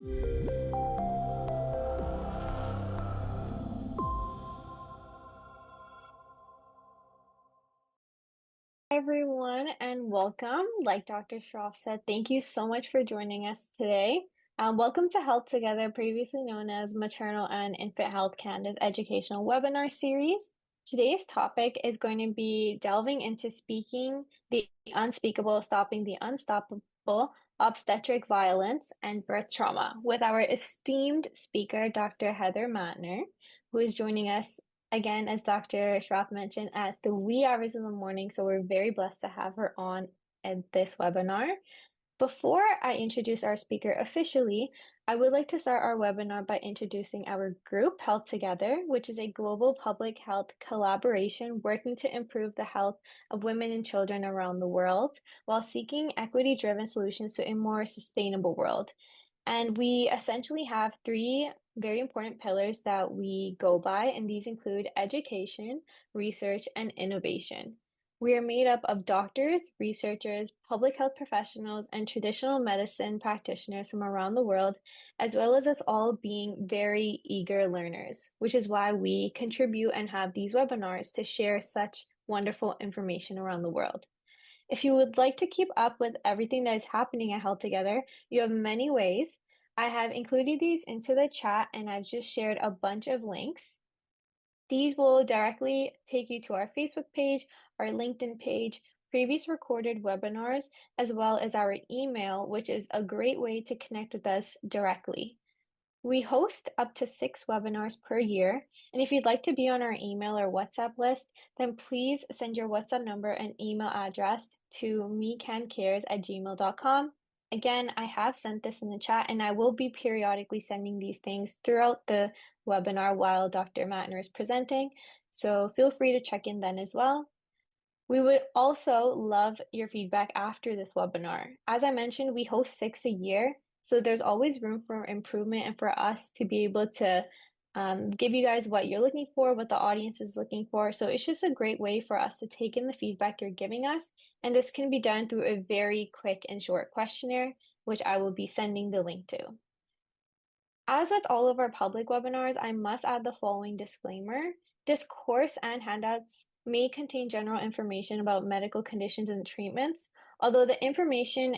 Hi everyone, and welcome. Like Dr. Shroff said, thank you so much for joining us today. Welcome to Health Together, previously known as Maternal and Infant Health Canada's educational webinar series. Today's topic is going to be delving into speaking the unspeakable, stopping the unstoppable, obstetric violence and birth trauma with our esteemed speaker, Dr. Heather Mattner, who is joining us again, as Dr. Shroff mentioned, at the wee hours in the morning. So we're very blessed to have her on at this webinar. Before I introduce our speaker officially, I would like to start our webinar by introducing our group, Health Together, which is a global public health collaboration working to improve the health of women and children around the world while seeking equity-driven solutions to a more sustainable world. And we essentially have three very important pillars that we go by, and these include education, research, and innovation. We are made up of doctors, researchers, public health professionals, and traditional medicine practitioners from around the world, as well as us all being very eager learners, which is why we contribute and have these webinars to share such wonderful information around the world. If you would like to keep up with everything that is happening at Health Together, you have many ways. I have included these into the chat and I've just shared a bunch of links. These will directly take you to our Facebook page, our LinkedIn page, previous recorded webinars, as well as our email, which is a great way to connect with us directly. We host up to 6 webinars per year, and if you'd like to be on our email or WhatsApp list, then please send your WhatsApp number and email address to mecancares@gmail.com. Again, I have sent this in the chat, and I will be periodically sending these things throughout the webinar while Dr. Mattner is presenting, so feel free to check in then as well. We would also love your feedback after this webinar. As I mentioned, we host 6 a year, so there's always room for improvement and for us to be able to give you guys what you're looking for, what the audience is looking for. So it's just a great way for us to take in the feedback you're giving us. And this can be done through a very quick and short questionnaire, which I will be sending the link to. As with all of our public webinars, I must add the following disclaimer. This course and handouts may contain general information about medical conditions and treatments, although the information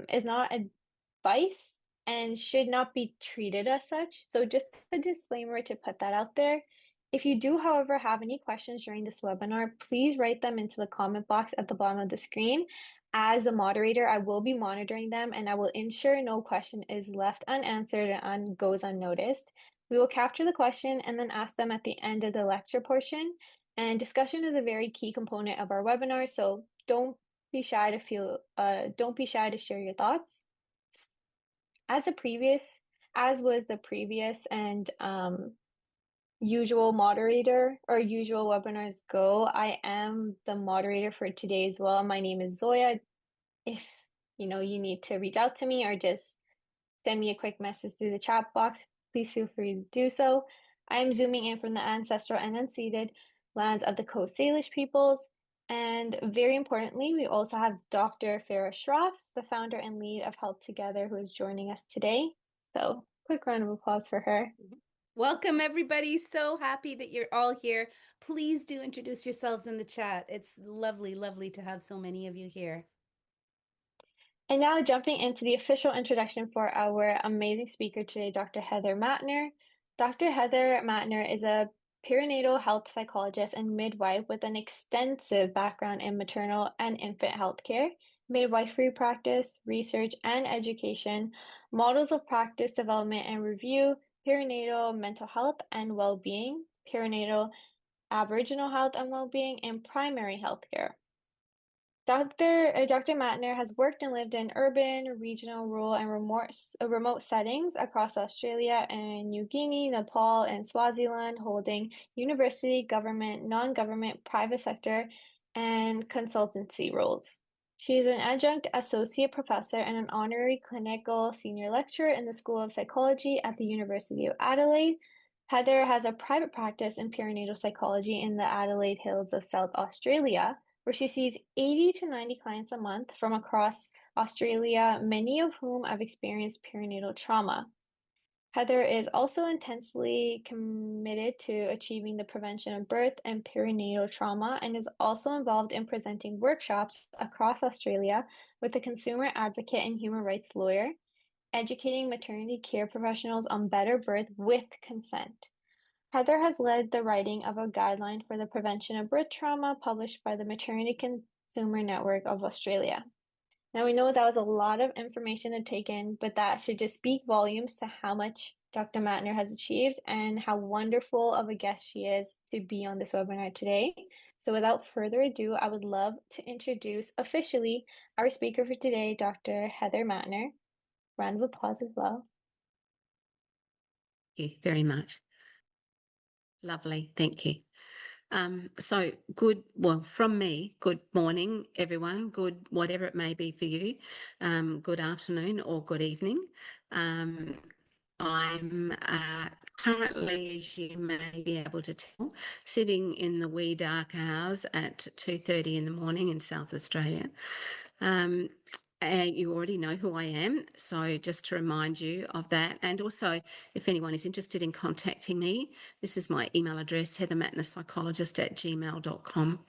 is not advice and should not be treated as such. So just a disclaimer to put that out there. If you do, however, have any questions during this webinar, please write them into the comment box at the bottom of the screen. As the moderator, I will be monitoring them and I will ensure no question is left unanswered and goes unnoticed. We will capture the question and then ask them at the end of the lecture portion. And discussion is a very key component of our webinar, so don't be shy to share your thoughts. As was the previous and usual moderator or usual webinars go, I am the moderator for today as well. My name is Zoya. If you need to reach out to me or just send me a quick message through the chat box, please feel free to do so. I am zooming in from the ancestral and unceded lands of the Coast Salish peoples. And very importantly, we also have Dr. Farah Shroff, the founder and lead of Health Together, who is joining us today. So quick round of applause for her. Welcome, everybody. So happy that you're all here. Please do introduce yourselves in the chat. It's lovely, lovely to have so many of you here. And now jumping into the official introduction for our amazing speaker today, Dr. Heather Mattner. Dr. Heather Mattner is a perinatal health psychologist and midwife with an extensive background in maternal and infant healthcare, midwifery practice, research and education, models of practice development and review, perinatal mental health and well-being, perinatal Aboriginal health and well-being, and primary healthcare. Dr. Mattner has worked and lived in urban, regional, rural, and remote settings across Australia and New Guinea, Nepal, and Swaziland, holding university, government, non-government, private sector, and consultancy roles. She is an adjunct associate professor and an honorary clinical senior lecturer in the School of Psychology at the University of Adelaide. Heather has a private practice in perinatal psychology in the Adelaide Hills of South Australia, where she sees 80 to 90 clients a month from across Australia, many of whom have experienced perinatal trauma. Heather is also intensely committed to achieving the prevention of birth and perinatal trauma and is also involved in presenting workshops across Australia with a consumer advocate and human rights lawyer, educating maternity care professionals on better birth with consent. Heather has led the writing of a guideline for the prevention of birth trauma published by the Maternity Consumer Network of Australia. Now we know that was a lot of information to take in, but that should just speak volumes to how much Dr. Mattner has achieved and how wonderful of a guest she is to be on this webinar today. So without further ado, I would love to introduce officially our speaker for today, Dr. Heather Mattner. Round of applause as well. Thank you very much. Lovely, thank you. From me, good morning, everyone. Good, whatever it may be for you. Good afternoon or good evening. I'm currently, as you may be able to tell, sitting in the wee dark hours at 2:30 in the morning in South Australia. You already know who I am, so just to remind you of that. And also, if anyone is interested in contacting me, this is my email address, heathermatnerpsychologist@gmail.com.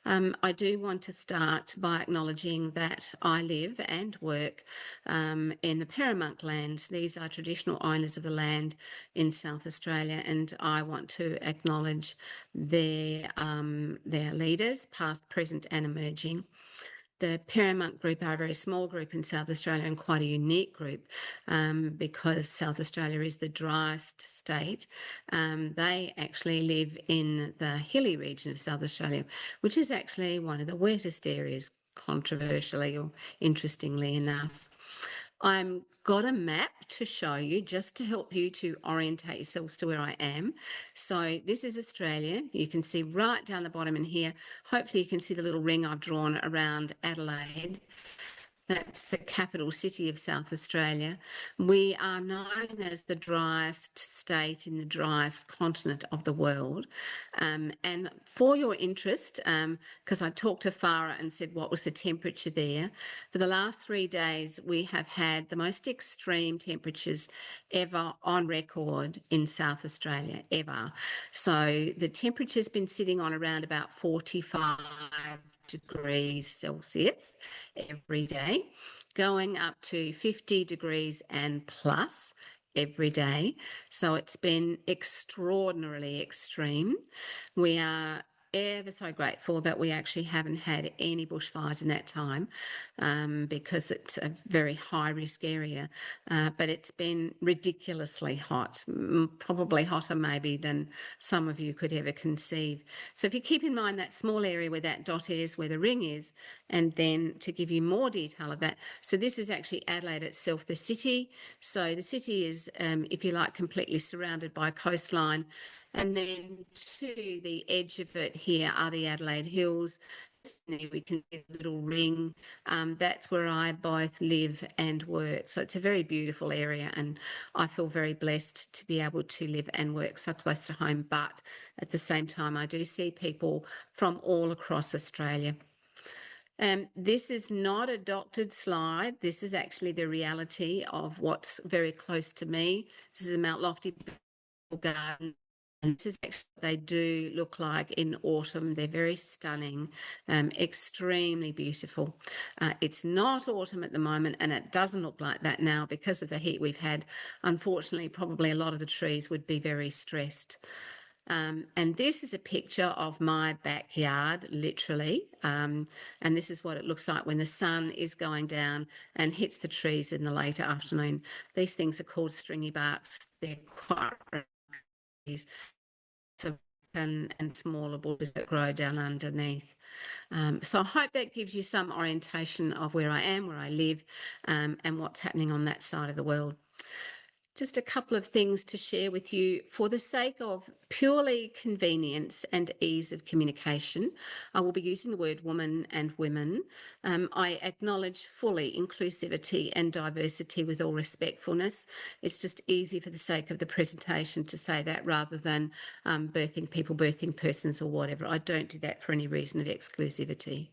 I do want to start by acknowledging that I live and work in the Perinatal lands. These are traditional owners of the land in South Australia, and I want to acknowledge their leaders, past, present and emerging. The Perinatal group are a very small group in South Australia and quite a unique group because South Australia is the driest state. They actually live in the hilly region of South Australia, which is actually one of the wettest areas, controversially or interestingly enough. I've got a map to show you just to help you to orientate yourselves to where I am. So this is Australia. You can see right down the bottom in here. Hopefully you can see the little ring I've drawn around Adelaide. That's the capital city of South Australia. We are known as the driest state in the driest continent of the world. And for your interest, because I talked to Farah and said what was the temperature there, for the last 3 days we have had the most extreme temperatures ever on record in South Australia, ever. So the temperature's been sitting on around about 45 degrees Celsius every day, going up to 50 degrees and plus every day. So it's been extraordinarily extreme. We are ever so grateful that we actually haven't had any bushfires in that time because it's a very high risk area, but it's been ridiculously hot, probably hotter maybe than some of you could ever conceive. So if you keep in mind that small area where that dot is, where the ring is, and then to give you more detail of that, so this is actually Adelaide itself, the city. So the city is, if you like, completely surrounded by a coastline. And then to the edge of it here are the Adelaide Hills. There we can see a little ring. That's where I both live and work. So it's a very beautiful area, and I feel very blessed to be able to live and work so close to home. But at the same time, I do see people from all across Australia. This is not a doctored slide. This is actually the reality of what's very close to me. This is a Mount Lofty garden. And this is actually what they do look like in autumn. They're very stunning, extremely beautiful. It's not autumn at the moment, and it doesn't look like that now because of the heat we've had. Unfortunately, probably a lot of the trees would be very stressed. And this is a picture of my backyard, literally. And this is what it looks like when the sun is going down and hits the trees in the late afternoon. These things are called stringy barks. They're quite and smaller bushes that grow down underneath. So I hope that gives you some orientation of where I am, where I live, and what's happening on that side of the world. Just a couple of things to share with you for the sake of purely convenience and ease of communication. I will be using the word woman and women. I acknowledge fully inclusivity and diversity with all respectfulness. It's just easy for the sake of the presentation to say that rather than birthing people, birthing persons or whatever. I don't do that for any reason of exclusivity.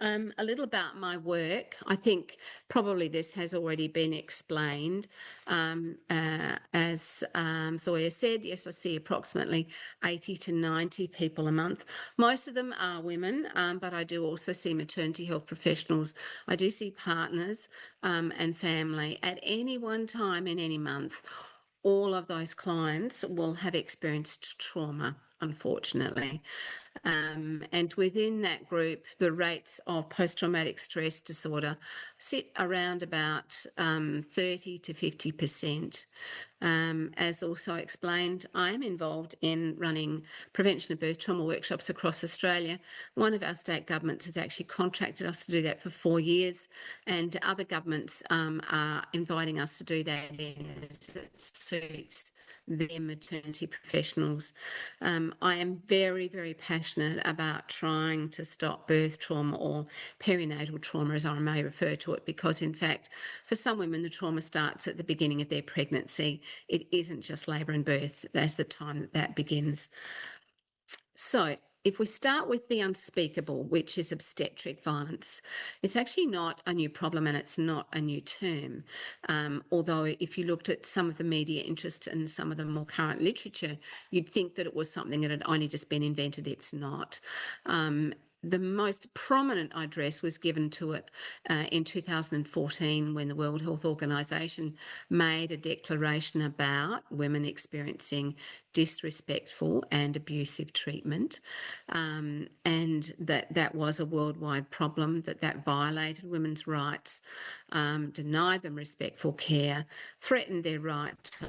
A little about my work. I think probably this has already been explained. As Zoya said, yes, I see approximately 80 to 90 people a month. Most of them are women, but I do also see maternity health professionals. I do see partners and family. At any one time in any month, all of those clients will have experienced trauma, unfortunately. And within that group, the rates of post-traumatic stress disorder sit around about 30 to 50%. As also explained, I am involved in running prevention of birth trauma workshops across Australia. One of our state governments has actually contracted us to do that for 4 years, and other governments are inviting us to do that as it suits their maternity professionals. I am very, very passionate about trying to stop birth trauma, or perinatal trauma as I may refer to it, because in fact for some women the trauma starts at the beginning of their pregnancy. It isn't just labour and birth as the time that begins. So if we start with the unspeakable, which is obstetric violence, it's actually not a new problem and it's not a new term. Although if you looked at some of the media interest and some of the more current literature, you'd think that it was something that had only just been invented. It's not. The most prominent address was given to it in 2014 when the World Health Organization made a declaration about women experiencing disrespectful and abusive treatment, and that was a worldwide problem, that violated women's rights, denied them respectful care, threatened their right to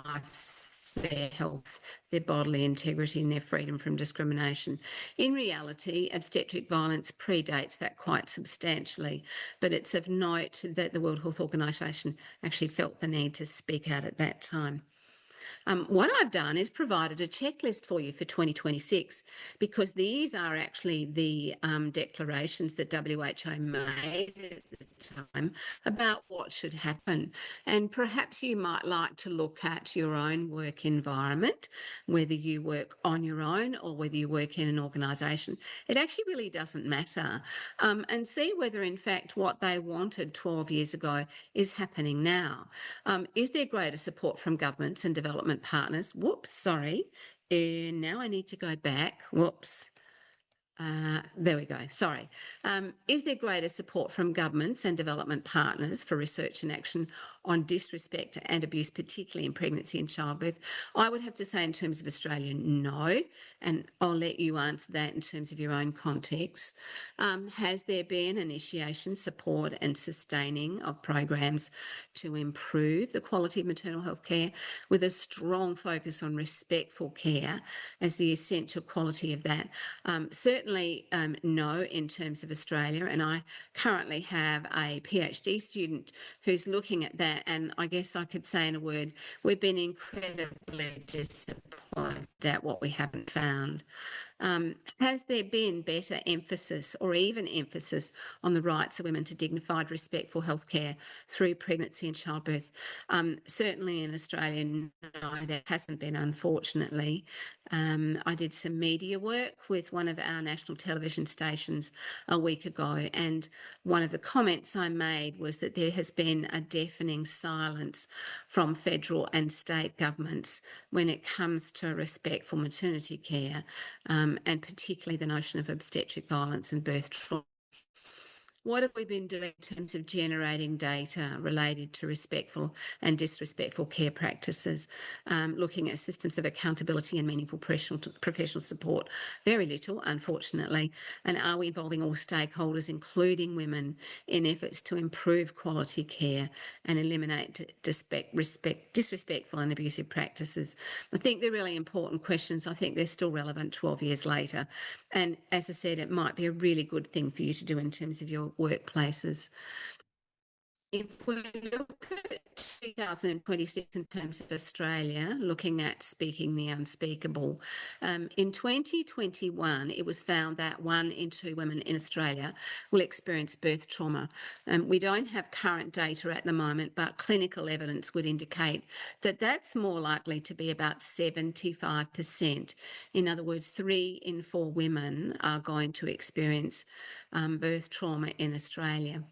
life, their health, their bodily integrity and their freedom from discrimination. In reality, obstetric violence predates that quite substantially, but it's of note that the World Health Organization actually felt the need to speak out at that time. What I've done is provided a checklist for you for 2026, because these are actually the declarations that WHO made at the time about what should happen. And perhaps you might like to look at your own work environment, whether you work on your own or whether you work in an organisation. It actually really doesn't matter, and see whether in fact what they wanted 12 years ago is happening now. Is there greater support from governments and development partners? Whoops, sorry. Now I need to go back. Whoops. There we go. Sorry. Is there greater support from governments and development partners for research and action on disrespect and abuse, particularly in pregnancy and childbirth? I would have to say in terms of Australia, no, and I'll let you answer that in terms of your own context. Has there been initiation, support and sustaining of programs to improve the quality of maternal health care, with a strong focus on respectful care as the essential quality of that? Certainly no, in terms of Australia, and I currently have a PhD student who's looking at that, and I guess I could say in a word, we've been incredibly disappointed at what we haven't found. Has there been better emphasis, or even emphasis, on the rights of women to dignified, respectful healthcare through pregnancy and childbirth? Certainly in Australia, no, there hasn't been, unfortunately. I did some media work with one of our national television stations a week ago, and one of the comments I made was that there has been a deafening silence from federal and state governments when it comes to respectful maternity care, and particularly the notion of obstetric violence and birth trauma. What have we been doing in terms of generating data related to respectful and disrespectful care practices, looking at systems of accountability and meaningful professional support? Very little, unfortunately. And are we involving all stakeholders, including women, in efforts to improve quality care and eliminate disrespectful and abusive practices? I think they're really important questions. I think they're still relevant 12 years later. And as I said, it might be a really good thing for you to do in terms of your workplaces. If we look at 2026 in terms of Australia, looking at speaking the unspeakable. In 2021, it was found that 1 in 2 women in Australia will experience birth trauma. We don't have current data at the moment, but clinical evidence would indicate that that's more likely to be about 75%. In other words, 3 in 4 women are going to experience birth trauma in Australia.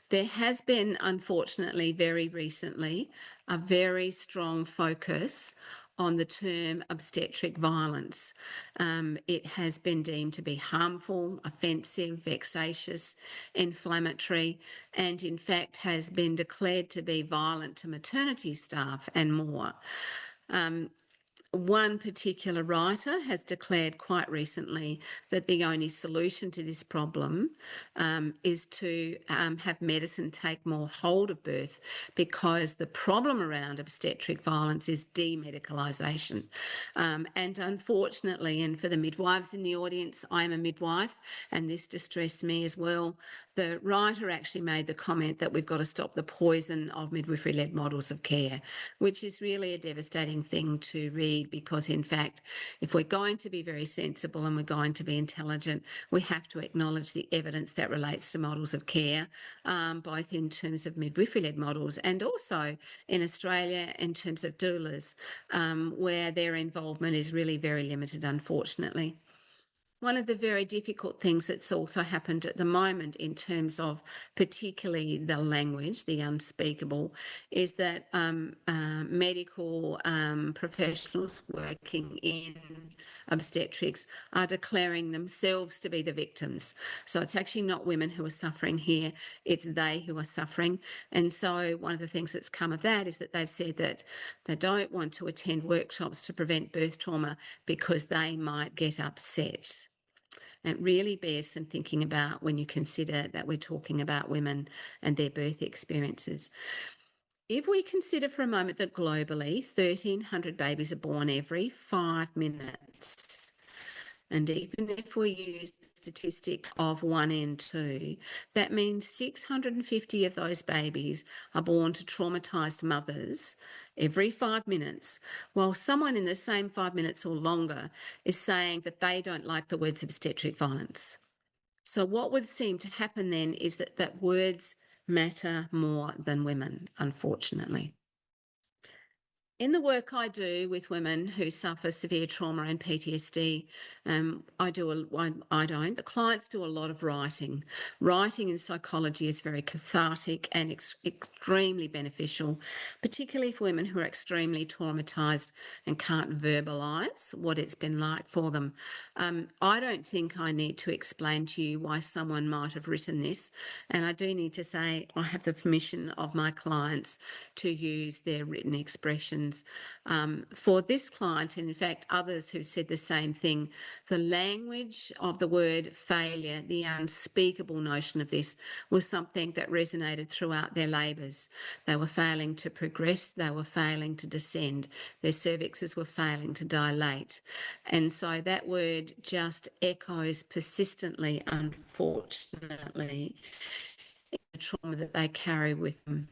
There has been, unfortunately, very recently, a very strong focus on the term obstetric violence. It has been deemed to be harmful, offensive, vexatious, inflammatory, and in fact has been declared to be violent to maternity staff and more. One particular writer has declared quite recently that the only solution to this problem is to have medicine take more hold of birth, because the problem around obstetric violence is demedicalisation. And unfortunately, and for the midwives in the audience, I'm a midwife and this distressed me as well. The writer actually made the comment that we've got to stop the poison of midwifery-led models of care, which is really a devastating thing to read, because in fact, if we're going to be very sensible and we're going to be intelligent, we have to acknowledge the evidence that relates to models of care, both in terms of midwifery-led models and also in Australia in terms of doulas, where their involvement is really very limited, unfortunately. One of the very difficult things that's also happened at the moment in terms of particularly the language, the unspeakable, is that medical professionals working in obstetrics are declaring themselves to be the victims. So it's actually not women who are suffering here, it's they who are suffering. And so one of the things that's come of that is that they've said that they don't want to attend workshops to prevent birth trauma because they might get upset. It really bears some thinking about when you consider that we're talking about women and their birth experiences. If we consider for a moment that globally 1,300 babies are born every 5 minutes, and even if we use the statistic of 1 in 2, that means 650 of those babies are born to traumatised mothers every 5 minutes, while someone in the same 5 minutes or longer is saying that they don't like the words obstetric violence. So what would seem to happen then is that words matter more than women, unfortunately. In the work I do with women who suffer severe trauma and PTSD, the clients do a lot of writing. Writing in psychology is very cathartic and extremely beneficial, particularly for women who are extremely traumatised and can't verbalise what it's been like for them. I don't think I need to explain to you why someone might have written this, and I do need to say I have the permission of my clients to use their written expressions. For this client, and in fact others who said the same thing, the language of the word failure, the unspeakable notion of this, was something that resonated throughout their labours. They were failing to progress, they were failing to descend, their cervixes were failing to dilate. And so that word just echoes persistently, unfortunately, in the trauma that they carry with them.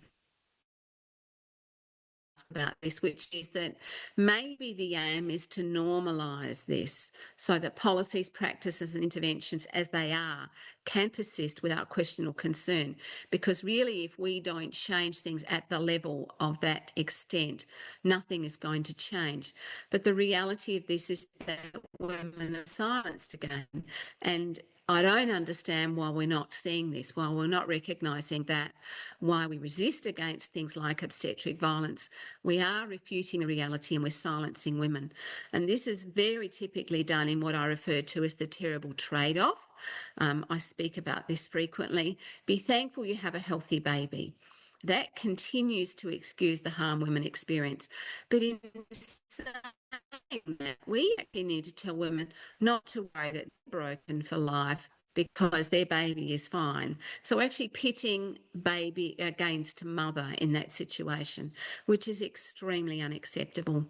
About this, which is that maybe the aim is to normalise this so that policies, practices and interventions as they are can persist without question or concern, because really if we don't change things at the level of that extent, nothing is going to change. But the reality of this is that women are silenced again, and I don't understand why we're not seeing this, why we're not recognising that, why we resist against things like obstetric violence. We are refuting the reality and we're silencing women. And this is very typically done in what I refer to as the terrible trade-off. I speak about this frequently. Be thankful you have a healthy baby. That continues to excuse the harm women experience. But in saying that, we actually need to tell women not to worry that they're broken for life because their baby is fine. So actually pitting baby against mother in that situation, which is extremely unacceptable.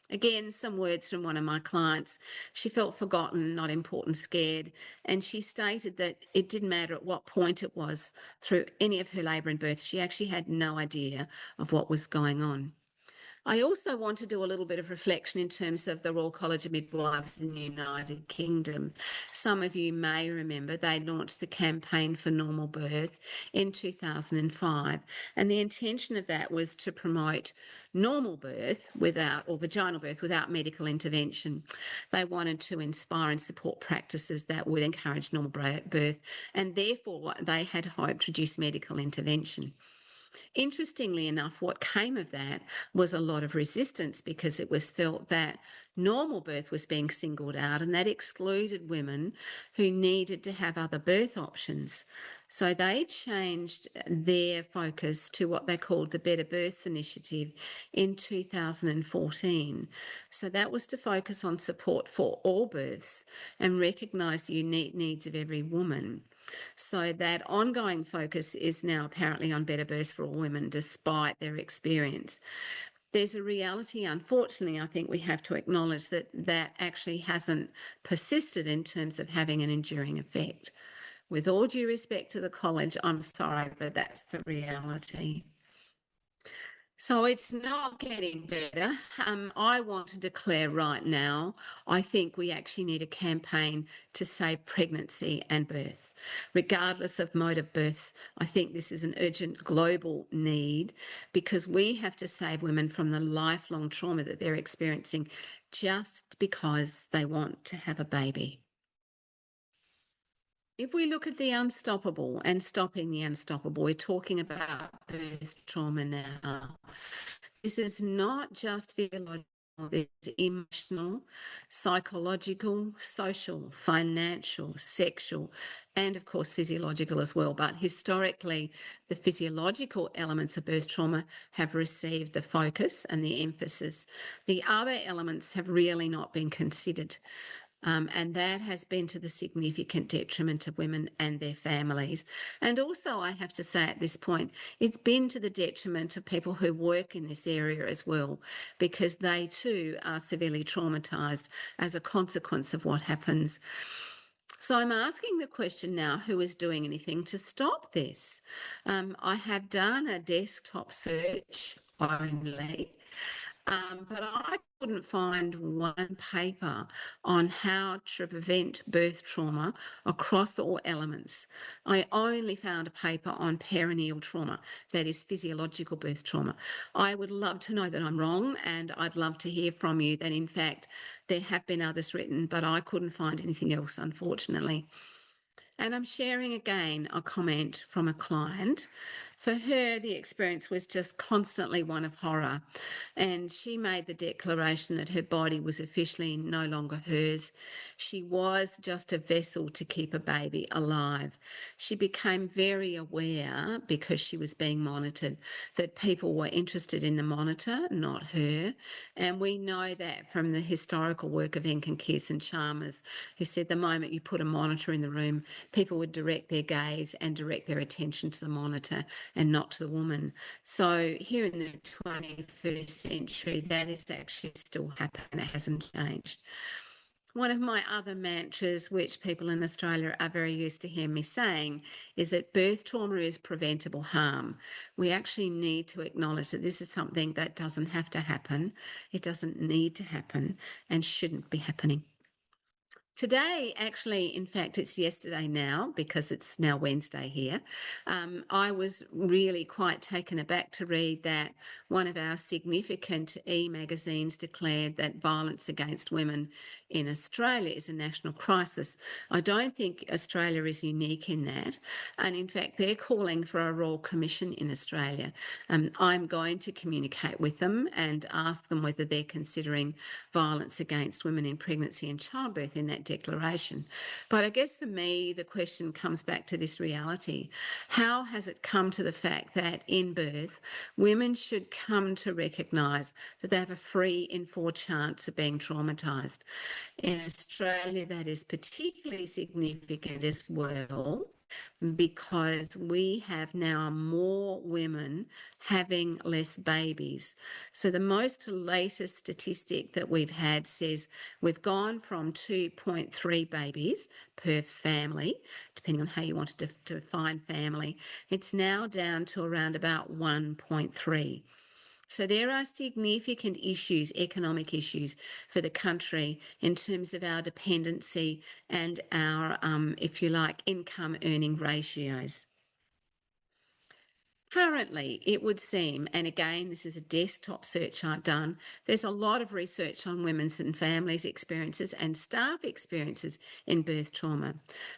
Again, some words from one of my clients. She felt forgotten, not important, scared, and she stated that it didn't matter at what point it was through any of her labour and birth. She actually had no idea of what was going on. I also want to do a little bit of reflection in terms of the Royal College of Midwives in the United Kingdom. Some of you may remember they launched the campaign for normal birth in 2005, and the intention of that was to promote normal birth or vaginal birth without medical intervention. They wanted to inspire and support practices that would encourage normal birth, and therefore they had hoped reduce medical intervention. Interestingly enough, what came of that was a lot of resistance because it was felt that normal birth was being singled out and that excluded women who needed to have other birth options. So they changed their focus to what they called the Better Births Initiative in 2014. So that was to focus on support for all births and recognise the unique needs of every woman. So that ongoing focus is now apparently on better births for all women, despite their experience. There's a reality, unfortunately, I think we have to acknowledge that that actually hasn't persisted in terms of having an enduring effect. With all due respect to the college, I'm sorry, but that's the reality. So it's not getting better. I want to declare right now, I think we actually need a campaign to save pregnancy and birth. Regardless of mode of birth, I think this is an urgent global need because we have to save women from the lifelong trauma that they're experiencing just because they want to have a baby. If we look at the unstoppable and stopping the unstoppable, we're talking about birth trauma now. This is not just physiological, it's emotional, psychological, social, financial, sexual, and of course physiological as well. But historically, the physiological elements of birth trauma have received the focus and the emphasis. The other elements have really not been considered. And that has been to the significant detriment of women and their families. And also, I have to say at this point, it's been to the detriment of people who work in this area as well, because they too are severely traumatised as a consequence of what happens. So I'm asking the question now, who is doing anything to stop this? I have done a desktop search only. But I couldn't find one paper on how to prevent birth trauma across all elements. I only found a paper on perineal trauma, that is physiological birth trauma. I would love to know that I'm wrong, and I'd love to hear from you that in fact there have been others written, but I couldn't find anything else, unfortunately. And I'm sharing again a comment from a client. For her, the experience was just constantly one of horror. And she made the declaration that her body was officially no longer hers. She was just a vessel to keep a baby alive. She became very aware, because she was being monitored, that people were interested in the monitor, not her. And we know that from the historical work of Enkin and Chalmers, who said the moment you put a monitor in the room, people would direct their gaze and direct their attention to the monitor and not to the woman. So here in the 21st century, that is actually still happening. It hasn't changed. One of my other mantras, which people in Australia are very used to hear me saying, is that birth trauma is preventable harm. We actually need to acknowledge that this is something that doesn't have to happen. It doesn't need to happen and shouldn't be happening. Today, actually, in fact, it's yesterday now because it's now Wednesday here. I was really quite taken aback to read that one of our significant e-magazines declared that violence against women in Australia is a national crisis. I don't think Australia is unique in that. And in fact, they're calling for a Royal Commission in Australia. I'm going to communicate with them and ask them whether they're considering violence against women in pregnancy and childbirth in that declaration. But I guess for me, the question comes back to this reality. How has it come to the fact that in birth, women should come to recognise that they have a 3 in 4 chance of being traumatised? In Australia, that is particularly significant as well, because we have now more women having less babies. So the most latest statistic that we've had says we've gone from 2.3 babies per family, depending on how you want to define family. It's now down to around about 1.3. So there are significant issues, economic issues for the country in terms of our dependency and our, if you like, income earning ratios. Currently, it would seem, and again, this is a desktop search I've done, there's a lot of research on women's and families' experiences and staff experiences in birth trauma.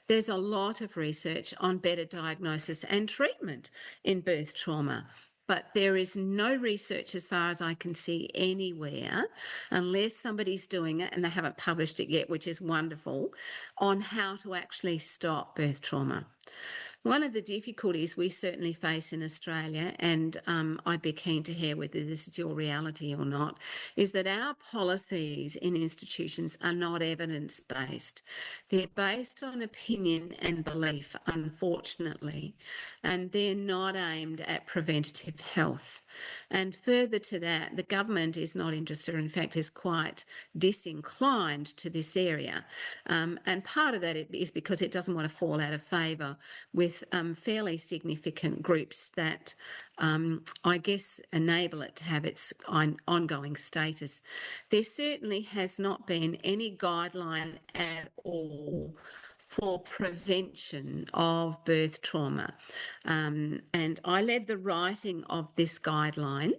There's a lot of research on better diagnosis and treatment in birth trauma. But there is no research, as far as I can see, anywhere, unless somebody's doing it and they haven't published it yet, which is wonderful, on how to actually stop birth trauma. One of the difficulties we certainly face in Australia, and I'd be keen to hear whether this is your reality or not, is that our policies in institutions are not evidence-based. They're based on opinion and belief, unfortunately, and they're not aimed at preventative health. And further to that, the government is not interested, in fact, is quite disinclined to this area. And part of that is because it doesn't want to fall out of favour with fairly significant groups that I guess enable it to have its ongoing status. There certainly has not been any guideline at all for prevention of birth trauma. And I led the writing of this guideline.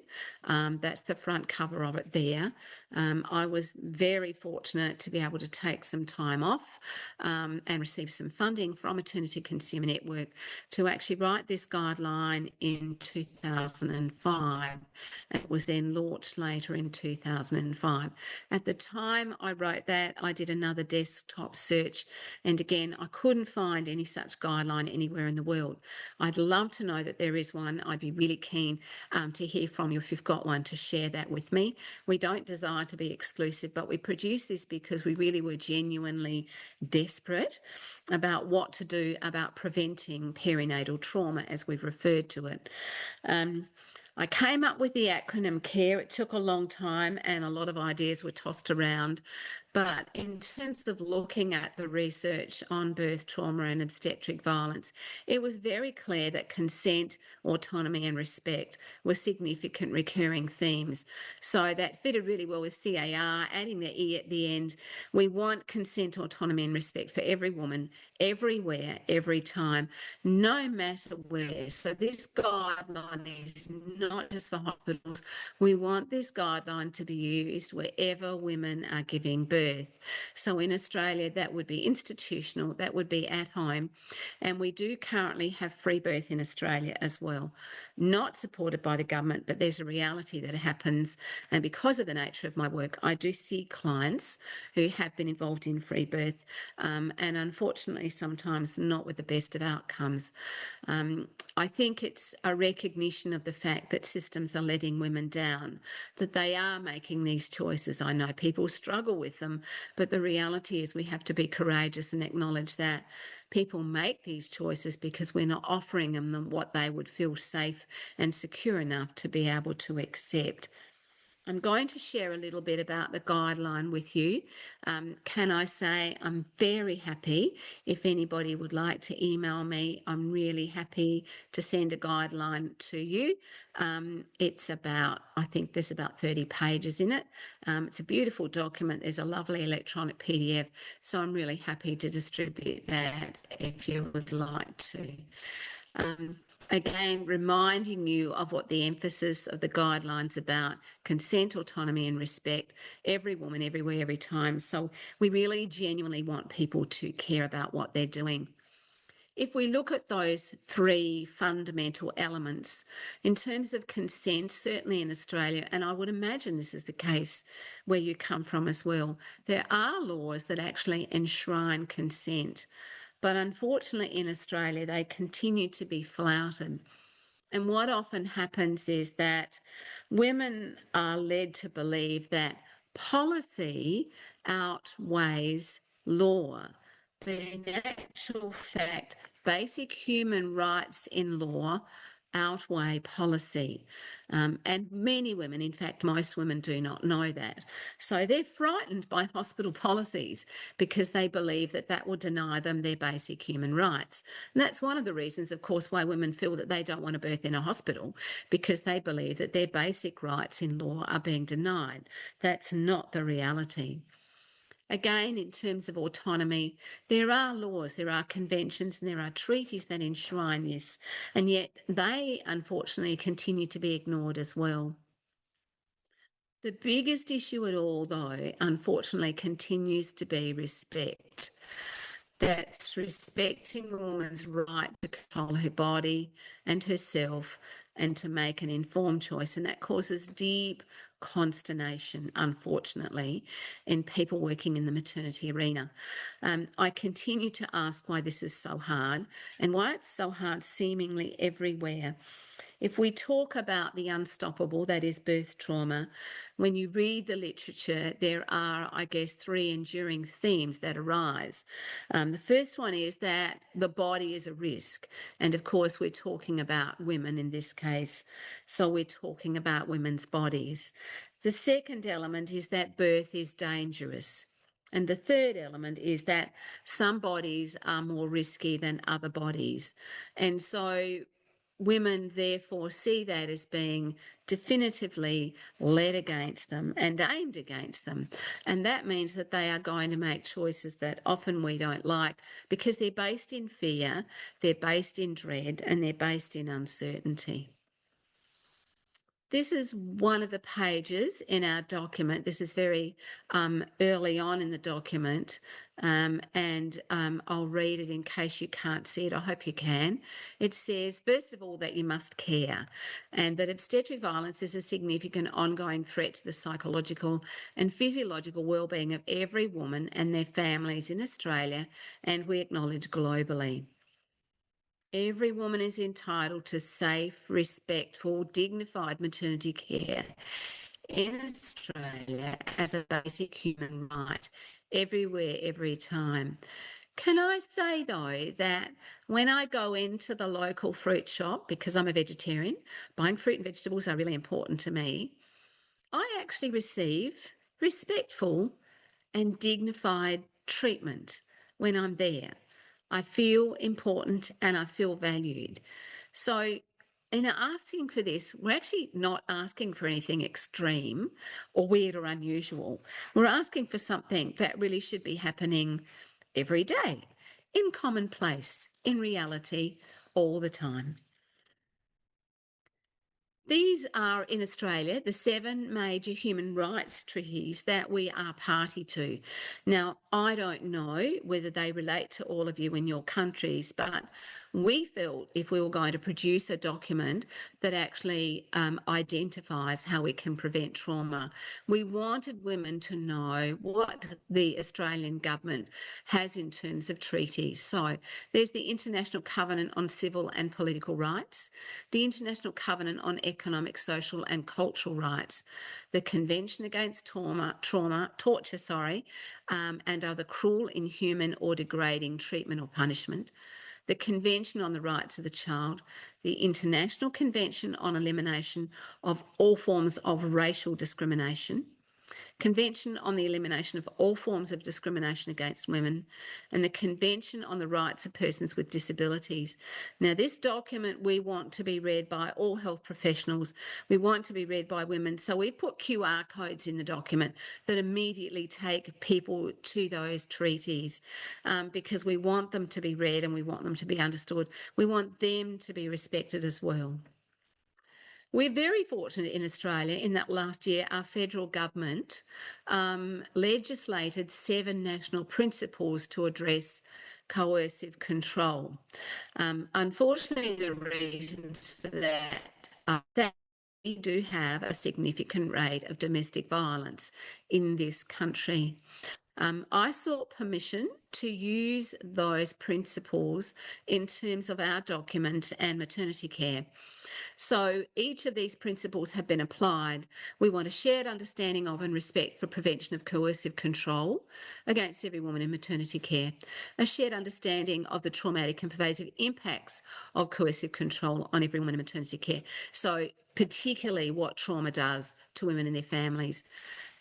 That's the front cover of it there. I was very fortunate to be able to take some time off and receive some funding from Maternity Consumer Network to actually write this guideline in 2005. It was then launched later in 2005. At the time I wrote that, I did another desktop search, and again, I couldn't find any such guideline anywhere in the world. I'd love to know that there is one. I'd be really keen to hear from you if you've got one, to share that with me. We don't desire to be exclusive, but we produced this because we really were genuinely desperate about what to do about preventing perinatal trauma, as we've referred to it. I came up with the acronym CARE. It took a long time and a lot of ideas were tossed around. But in terms of looking at the research on birth trauma and obstetric violence, it was very clear that consent, autonomy and respect were significant recurring themes. So that fitted really well with CAR, adding the E at the end. We want consent, autonomy and respect for every woman, everywhere, every time, no matter where. So this guideline is not just for hospitals. We want this guideline to be used wherever women are giving birth. So in Australia, that would be institutional, that would be at home. And we do currently have free birth in Australia as well. Not supported by the government, but there's a reality that happens. And because of the nature of my work, I do see clients who have been involved in free birth, and unfortunately sometimes not with the best of outcomes. I think it's a recognition of the fact that systems are letting women down, that they are making these choices. I know people struggle with them, but the reality is we have to be courageous and acknowledge that people make these choices because we're not offering them what they would feel safe and secure enough to be able to accept. I'm going to share a little bit about the guideline with you. Can I say I'm very happy if anybody would like to email me. I'm really happy to send a guideline to you. It's about, I think there's about 30 pages in it. It's a beautiful document. There's a lovely electronic PDF. So I'm really happy to distribute that if you would like to. Again, reminding you of what the emphasis of the guidelines about: consent, autonomy and respect, every woman, everywhere, every time. So we really genuinely want people to care about what they're doing. If we look at those three fundamental elements, in terms of consent, certainly in Australia, and I would imagine this is the case where you come from as well, there are laws that actually enshrine consent. But unfortunately in Australia, they continue to be flouted. And what often happens is that women are led to believe that policy outweighs law. But in actual fact, basic human rights in law outweigh policy. And many women, in fact, most women do not know that. So they're frightened by hospital policies because they believe that that will deny them their basic human rights. And that's one of the reasons, of course, why women feel that they don't want to birth in a hospital, because they believe that their basic rights in law are being denied. That's not the reality. Again, in terms of autonomy, there are laws, there are conventions, and there are treaties that enshrine this, and yet they unfortunately continue to be ignored as well. The biggest issue at all, though, unfortunately, continues to be respect. That's respecting a woman's right to control her body and herself and to make an informed choice. And that causes deep consternation, unfortunately, in people working in the maternity arena. I continue to ask why this is so hard and why it's so hard seemingly everywhere. If we talk about the unstoppable, that is birth trauma, when you read the literature, there are, I guess, 3 enduring themes that arise. The first one is that the body is a risk. And of course, we're talking about women in this case. So we're talking about women's bodies. The second element is that birth is dangerous. And the third element is that some bodies are more risky than other bodies. And so women therefore see that as being definitively led against them and aimed against them. And that means that they are going to make choices that often we don't like because they're based in fear, they're based in dread, and they're based in uncertainty. This is one of the pages in our document. This is very early on in the document, and I'll read it in case you can't see it. I hope you can. It says, first of all, that you must care, and that obstetric violence is a significant ongoing threat to the psychological and physiological well-being of every woman and their families in Australia, and we acknowledge globally. Every woman is entitled to safe, respectful, dignified maternity care in Australia as a basic human right, everywhere, every time. Can I say, though, that when I go into the local fruit shop, because I'm a vegetarian, buying fruit and vegetables are really important to me, I actually receive respectful and dignified treatment when I'm there. I feel important and I feel valued. So in asking for this, we're actually not asking for anything extreme or weird or unusual. We're asking for something that really should be happening every day, in commonplace, in reality, all the time. These are, in Australia, the 7 major human rights treaties that we are party to. Now, I don't know whether they relate to all of you in your countries, but we felt if we were going to produce a document that actually identifies how we can prevent trauma, we wanted women to know what the Australian government has in terms of treaties. So there's the International Covenant on Civil and Political Rights, the International Covenant on Economic, Social and Cultural Rights, the Convention Against Torture, and other cruel, inhuman or degrading treatment or punishment, the Convention on the Rights of the Child, the International Convention on Elimination of all forms of racial discrimination, Convention on the Elimination of all forms of discrimination against women, and the Convention on the Rights of Persons with Disabilities. Now, this document we want to be read by all health professionals. We want to be read by women. So we put QR codes in the document that immediately take people to those treaties because we want them to be read and we want them to be understood. We want them to be respected as well. We're very fortunate in Australia in that last year our federal government legislated 7 national principles to address coercive control. Unfortunately, the reasons for that are that we do have a significant rate of domestic violence in this country. I sought permission to use those principles in terms of our document and maternity care. So each of these principles have been applied. We want a shared understanding of and respect for prevention of coercive control against every woman in maternity care, a shared understanding of the traumatic and pervasive impacts of coercive control on every woman in maternity care. So particularly what trauma does to women and their families.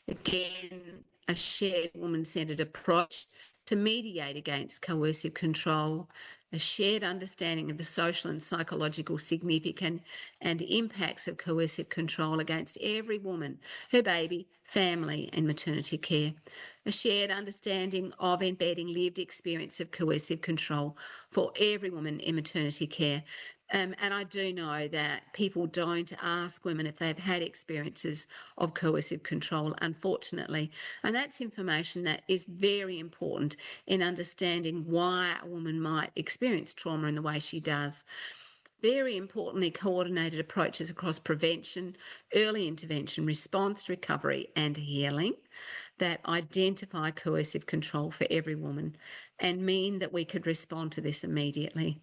Again, a shared woman-centred approach to mediate against coercive control, a shared understanding of the social and psychological significance and impacts of coercive control against every woman, her baby, family and maternity care, a shared understanding of embedding lived experience of coercive control for every woman in maternity care. And I do know that people don't ask women if they've had experiences of coercive control, unfortunately. And that's information that is very important in understanding why a woman might experience trauma in the way she does. Very importantly, coordinated approaches across prevention, early intervention, response, recovery and healing that identify coercive control for every woman and mean that we could respond to this immediately.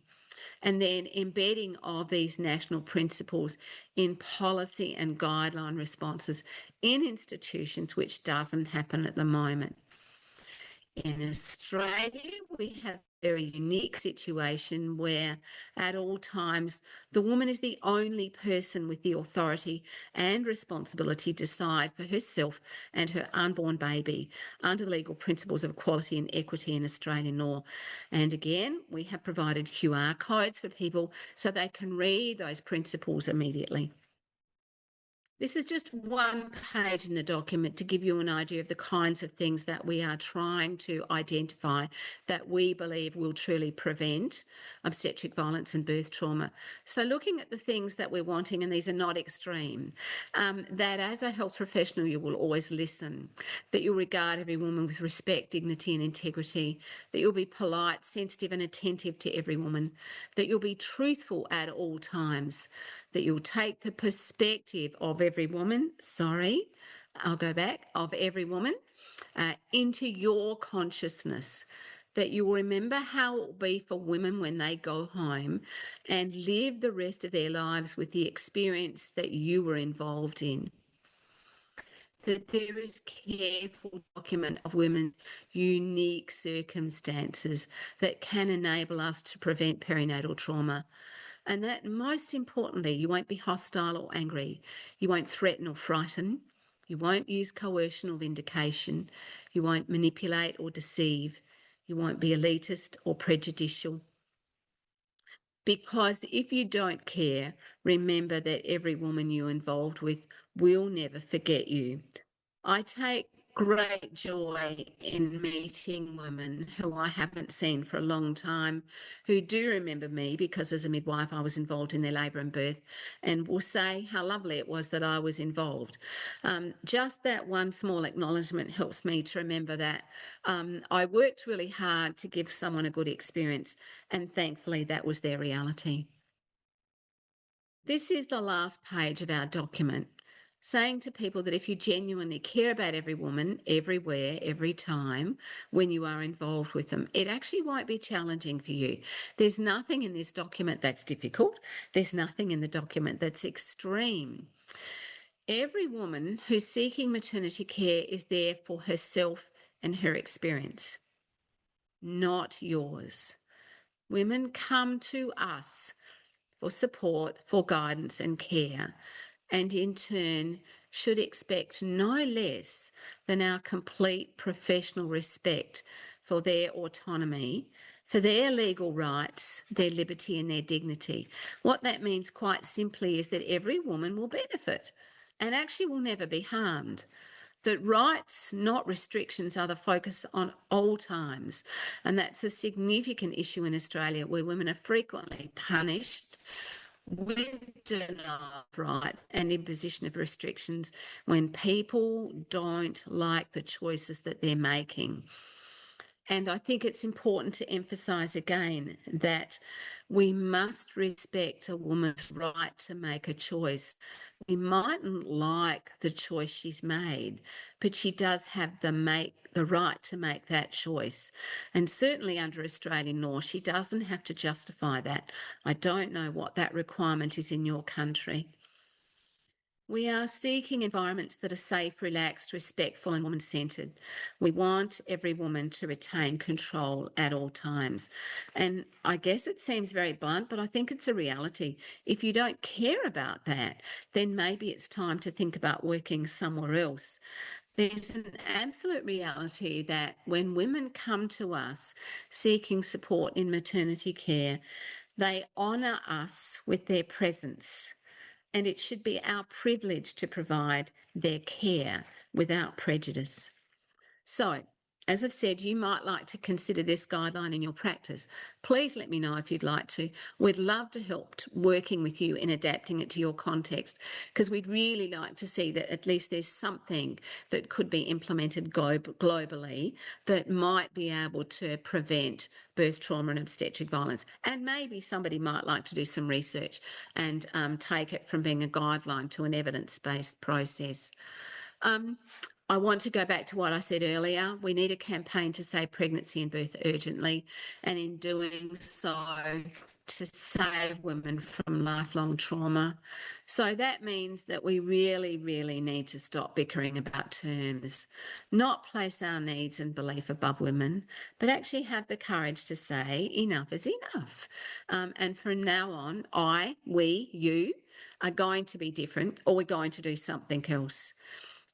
And then embedding of these national principles in policy and guideline responses in institutions, which doesn't happen at the moment. In Australia, we have a very unique situation where at all times the woman is the only person with the authority and responsibility to decide for herself and her unborn baby under the legal principles of equality and equity in Australian law. And again, we have provided QR codes for people so they can read those principles immediately. This is just one page in the document to give you an idea of the kinds of things that we are trying to identify that we believe will truly prevent obstetric violence and birth trauma. So looking at the things that we're wanting, and these are not extreme, that as a health professional you will always listen, that you'll regard every woman with respect, dignity and integrity, that you'll be polite, sensitive and attentive to every woman, that you'll be truthful at all times, that you'll take the perspective of every woman, of every woman into your consciousness, that you'll remember how it will be for women when they go home and live the rest of their lives with the experience that you were involved in. That there is careful document of women's unique circumstances that can enable us to prevent perinatal trauma. And that most importantly, you won't be hostile or angry. You won't threaten or frighten. You won't use coercion or vindication. You won't manipulate or deceive. You won't be elitist or prejudicial. Because if you don't care, remember that every woman you're involved with will never forget you. I take great joy in meeting women who I haven't seen for a long time, who do remember me because as a midwife I was involved in their labour and birth, and will say how lovely it was that I was involved. Just that one small acknowledgement helps me to remember that I worked really hard to give someone a good experience, and thankfully that was their reality. This is the last page of our document, saying to people that if you genuinely care about every woman, everywhere, every time, when you are involved with them, it actually won't be challenging for you. There's nothing in this document that's difficult. There's nothing in the document that's extreme. Every woman who's seeking maternity care is there for herself and her experience, not yours. Women come to us for support, for guidance and care, and in turn should expect no less than our complete professional respect for their autonomy, for their legal rights, their liberty and their dignity. What that means quite simply is that every woman will benefit and actually will never be harmed. That rights, not restrictions, are the focus on all times. And that's a significant issue in Australia, where women are frequently punished with denial of rights and imposition of restrictions when people don't like the choices that they're making. And I think it's important to emphasise again that we must respect a woman's right to make a choice. We mightn't like the choice she's made, but she does have the right to make that choice. And certainly under Australian law, she doesn't have to justify that. I don't know what that requirement is in your country. We are seeking environments that are safe, relaxed, respectful, and woman-centred. We want every woman to retain control at all times. And I guess it seems very blunt, but I think it's a reality. If you don't care about that, then maybe it's time to think about working somewhere else. There's an absolute reality that when women come to us seeking support in maternity care, they honour us with their presence. And it should be our privilege to provide their care without prejudice. So, as I've said, you might like to consider this guideline in your practice. Please let me know if you'd like to. We'd love to help working with you in adapting it to your context, because we'd really like to see that at least there's something that could be implemented globally that might be able to prevent birth trauma and obstetric violence. And maybe somebody might like to do some research and take it from being a guideline to an evidence-based process. I want to go back to what I said earlier. We need a campaign to save pregnancy and birth urgently, and in doing so, to save women from lifelong trauma. So that means that we really, really need to stop bickering about terms, not place our needs and belief above women, but actually have the courage to say enough is enough. And from now on, we, you are going to be different, or we're going to do something else.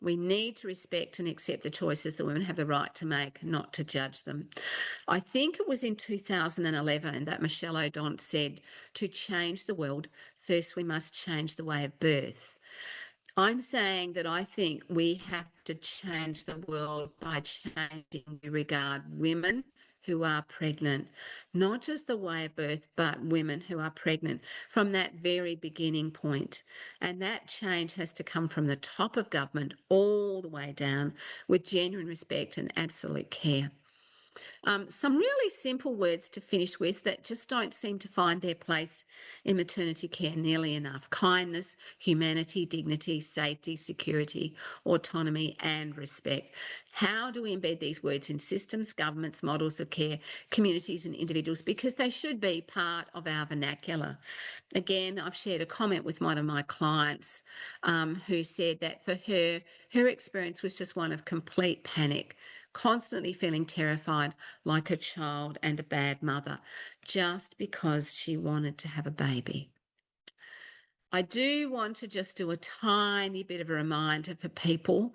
We need to respect and accept the choices that women have the right to make, not to judge them. I think it was in 2011 that Michelle O'Donnell said, to change the world, first we must change the way of birth. I'm saying that I think we have to change the world by changing the regard women who are pregnant, not just the way of birth, but women who are pregnant from that very beginning point. And that change has to come from the top of government all the way down with genuine respect and absolute care. Some really simple words to finish with that just don't seem to find their place in maternity care nearly enough: kindness, humanity, dignity, safety, security, autonomy, and respect. How do we embed these words in systems, governments, models of care, communities, and individuals? Because they should be part of our vernacular. Again, I've shared a comment with one of my clients who said that for her experience was just one of complete panic, constantly feeling terrified like a child and a bad mother, just because she wanted to have a baby. I do want to just do a tiny bit of a reminder for people.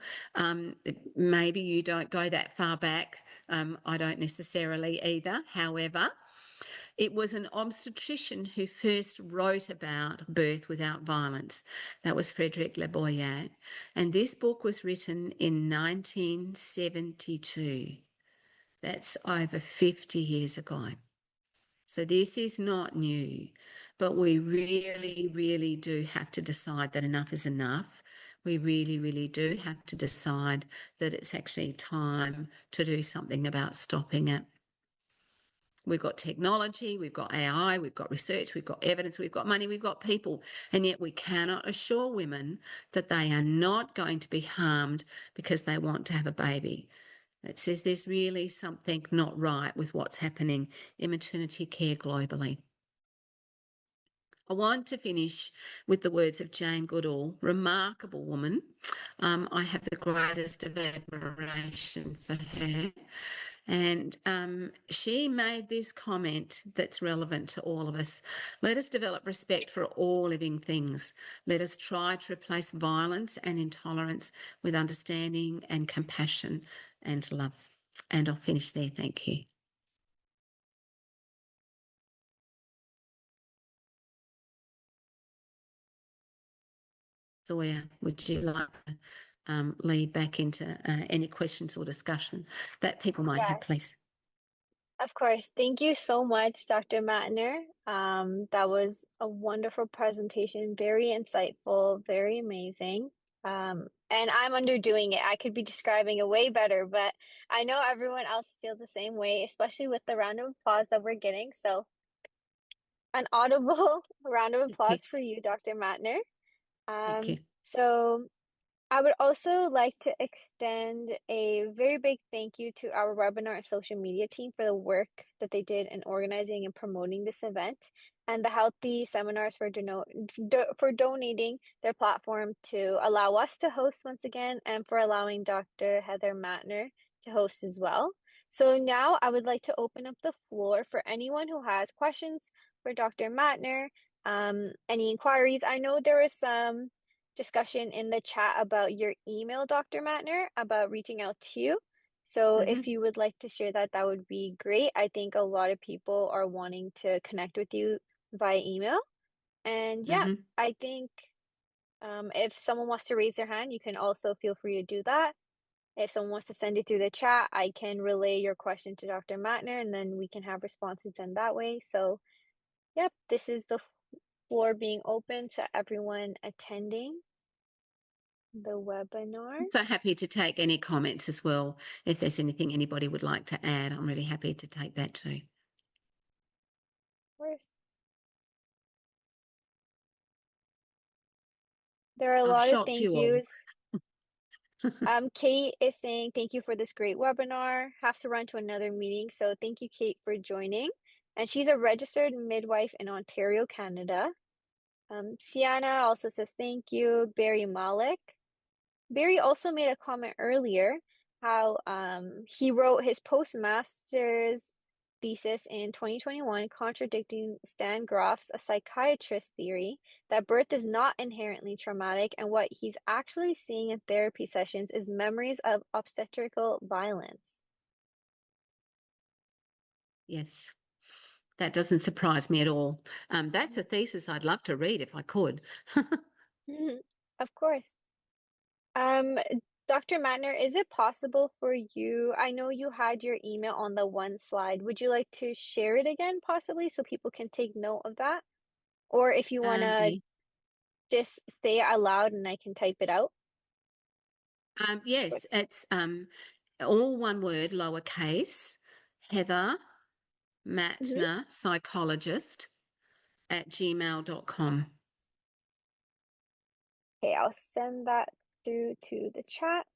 Maybe you don't go that far back. I don't necessarily either. However, it was an obstetrician who first wrote about birth without violence. That was Frederick Le Boyer. And this book was written in 1972. That's over 50 years ago. So this is not new, but we really, really do have to decide that enough is enough. We really, really do have to decide that it's actually time to do something about stopping it. We've got technology, we've got AI, we've got research, we've got evidence, we've got money, we've got people, and yet we cannot assure women that they are not going to be harmed because they want to have a baby. That says there's really something not right with what's happening in maternity care globally. I want to finish with the words of Jane Goodall, remarkable woman. I have the greatest of admiration for her. And she made this comment that's relevant to all of us. Let us develop respect for all living things. Let us try to replace violence and intolerance with understanding and compassion and love. And I'll finish there. Thank you. Zoya, would you like to lead back into any questions or discussion that people might have, please? Of course. Thank you so much, Dr. Mattner. That was a wonderful presentation, very insightful, very amazing. And I'm underdoing it. I could be describing it way better, but I know everyone else feels the same way, especially with the round of applause that we're getting. So, an audible round of Okay, applause for you, Dr. Mattner. thank you. So I would also like to extend a very big thank you to our webinar and social media team for the work that they did in organizing and promoting this event, and the Healthy Seminars for donating their platform to allow us to host once again, and for allowing Dr. Heather Mattner to host as well. So now I would like to open up the floor for anyone who has questions for Dr. Mattner, any inquiries. I know there was some discussion in the chat about your email, Dr. Mattner, about reaching out to you. So Hmm. if you would like to share that, that would be great. I think a lot of people are wanting to connect with you via email. And yeah, Hmm. I think if someone wants to raise their hand, you can also feel free to do that. If someone wants to send it through the chat, I can relay your question to Dr. Mattner and then we can have responses done that way. So, yep, this is the floor being open to everyone attending the webinar. So happy to take any comments as well. If there's anything anybody would like to add, I'm really happy to take that too. Of course. There are a I've lot of shocked thank you all. yous. Kate is saying thank you for this great webinar. Have to run to another meeting, so thank you, Kate, for joining. And she's a registered midwife in Ontario, Canada. Sienna also says thank you. Barry Malik. Barry also made a comment earlier how he wrote his postmaster's thesis in 2021 contradicting Stan Groff's, a psychiatrist, theory that birth is not inherently traumatic, and what he's actually seeing in therapy sessions is memories of obstetrical violence. Yes, that doesn't surprise me at all. That's a thesis I'd love to read if I could. Of course. Um, Dr. Mattner, is it possible for you? I know you had your email on the one slide. Would you like to share it again, possibly, so people can take note of that? Or if you want to Yeah. just say it out loud and I can type it out. Yes, it's all one word, lowercase, Heather Mhm. Mattner, psychologist at gmail.com. Okay, I'll send that through to the chat.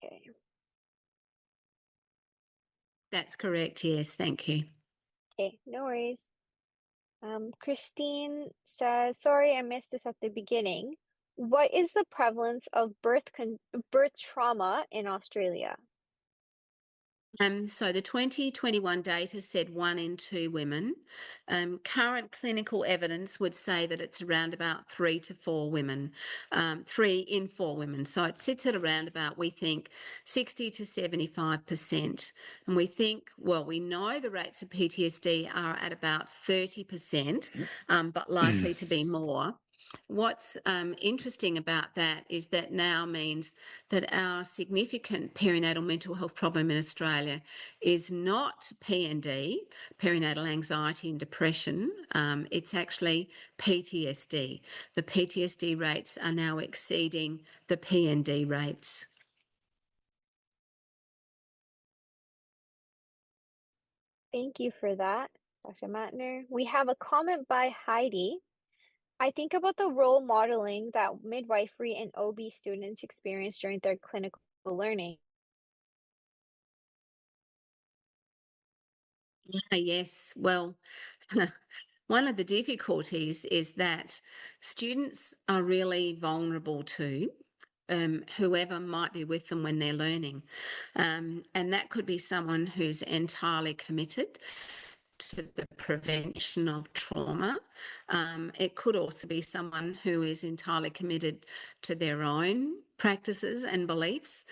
Okay. That's correct. Yes, thank you. Okay, no worries. Christine says, sorry, I missed this at the beginning. What is the prevalence of birth trauma in Australia? So the 2021 data said 1 in 2 women. Current clinical evidence would say that it's around about 3 to 4 women, 3 in 4 women. So it sits at around about, we think, 60 to 75%. And we think, well, we know the rates of PTSD are at about 30%, but likely to be more. What's interesting about that is that now means that our significant perinatal mental health problem in Australia is not PND, perinatal anxiety and depression. It's actually PTSD. The PTSD rates are now exceeding the PND rates. Thank you for that, Dr. Mattner. We have a comment by Heidi. I think about the role modeling that midwifery and OB students experience during their clinical learning. Yes, well, one of the difficulties is that students are really vulnerable to whoever might be with them when they're learning. And that could be someone who's entirely committed to the prevention of trauma. It could also be someone who is entirely committed to their own practices and beliefs.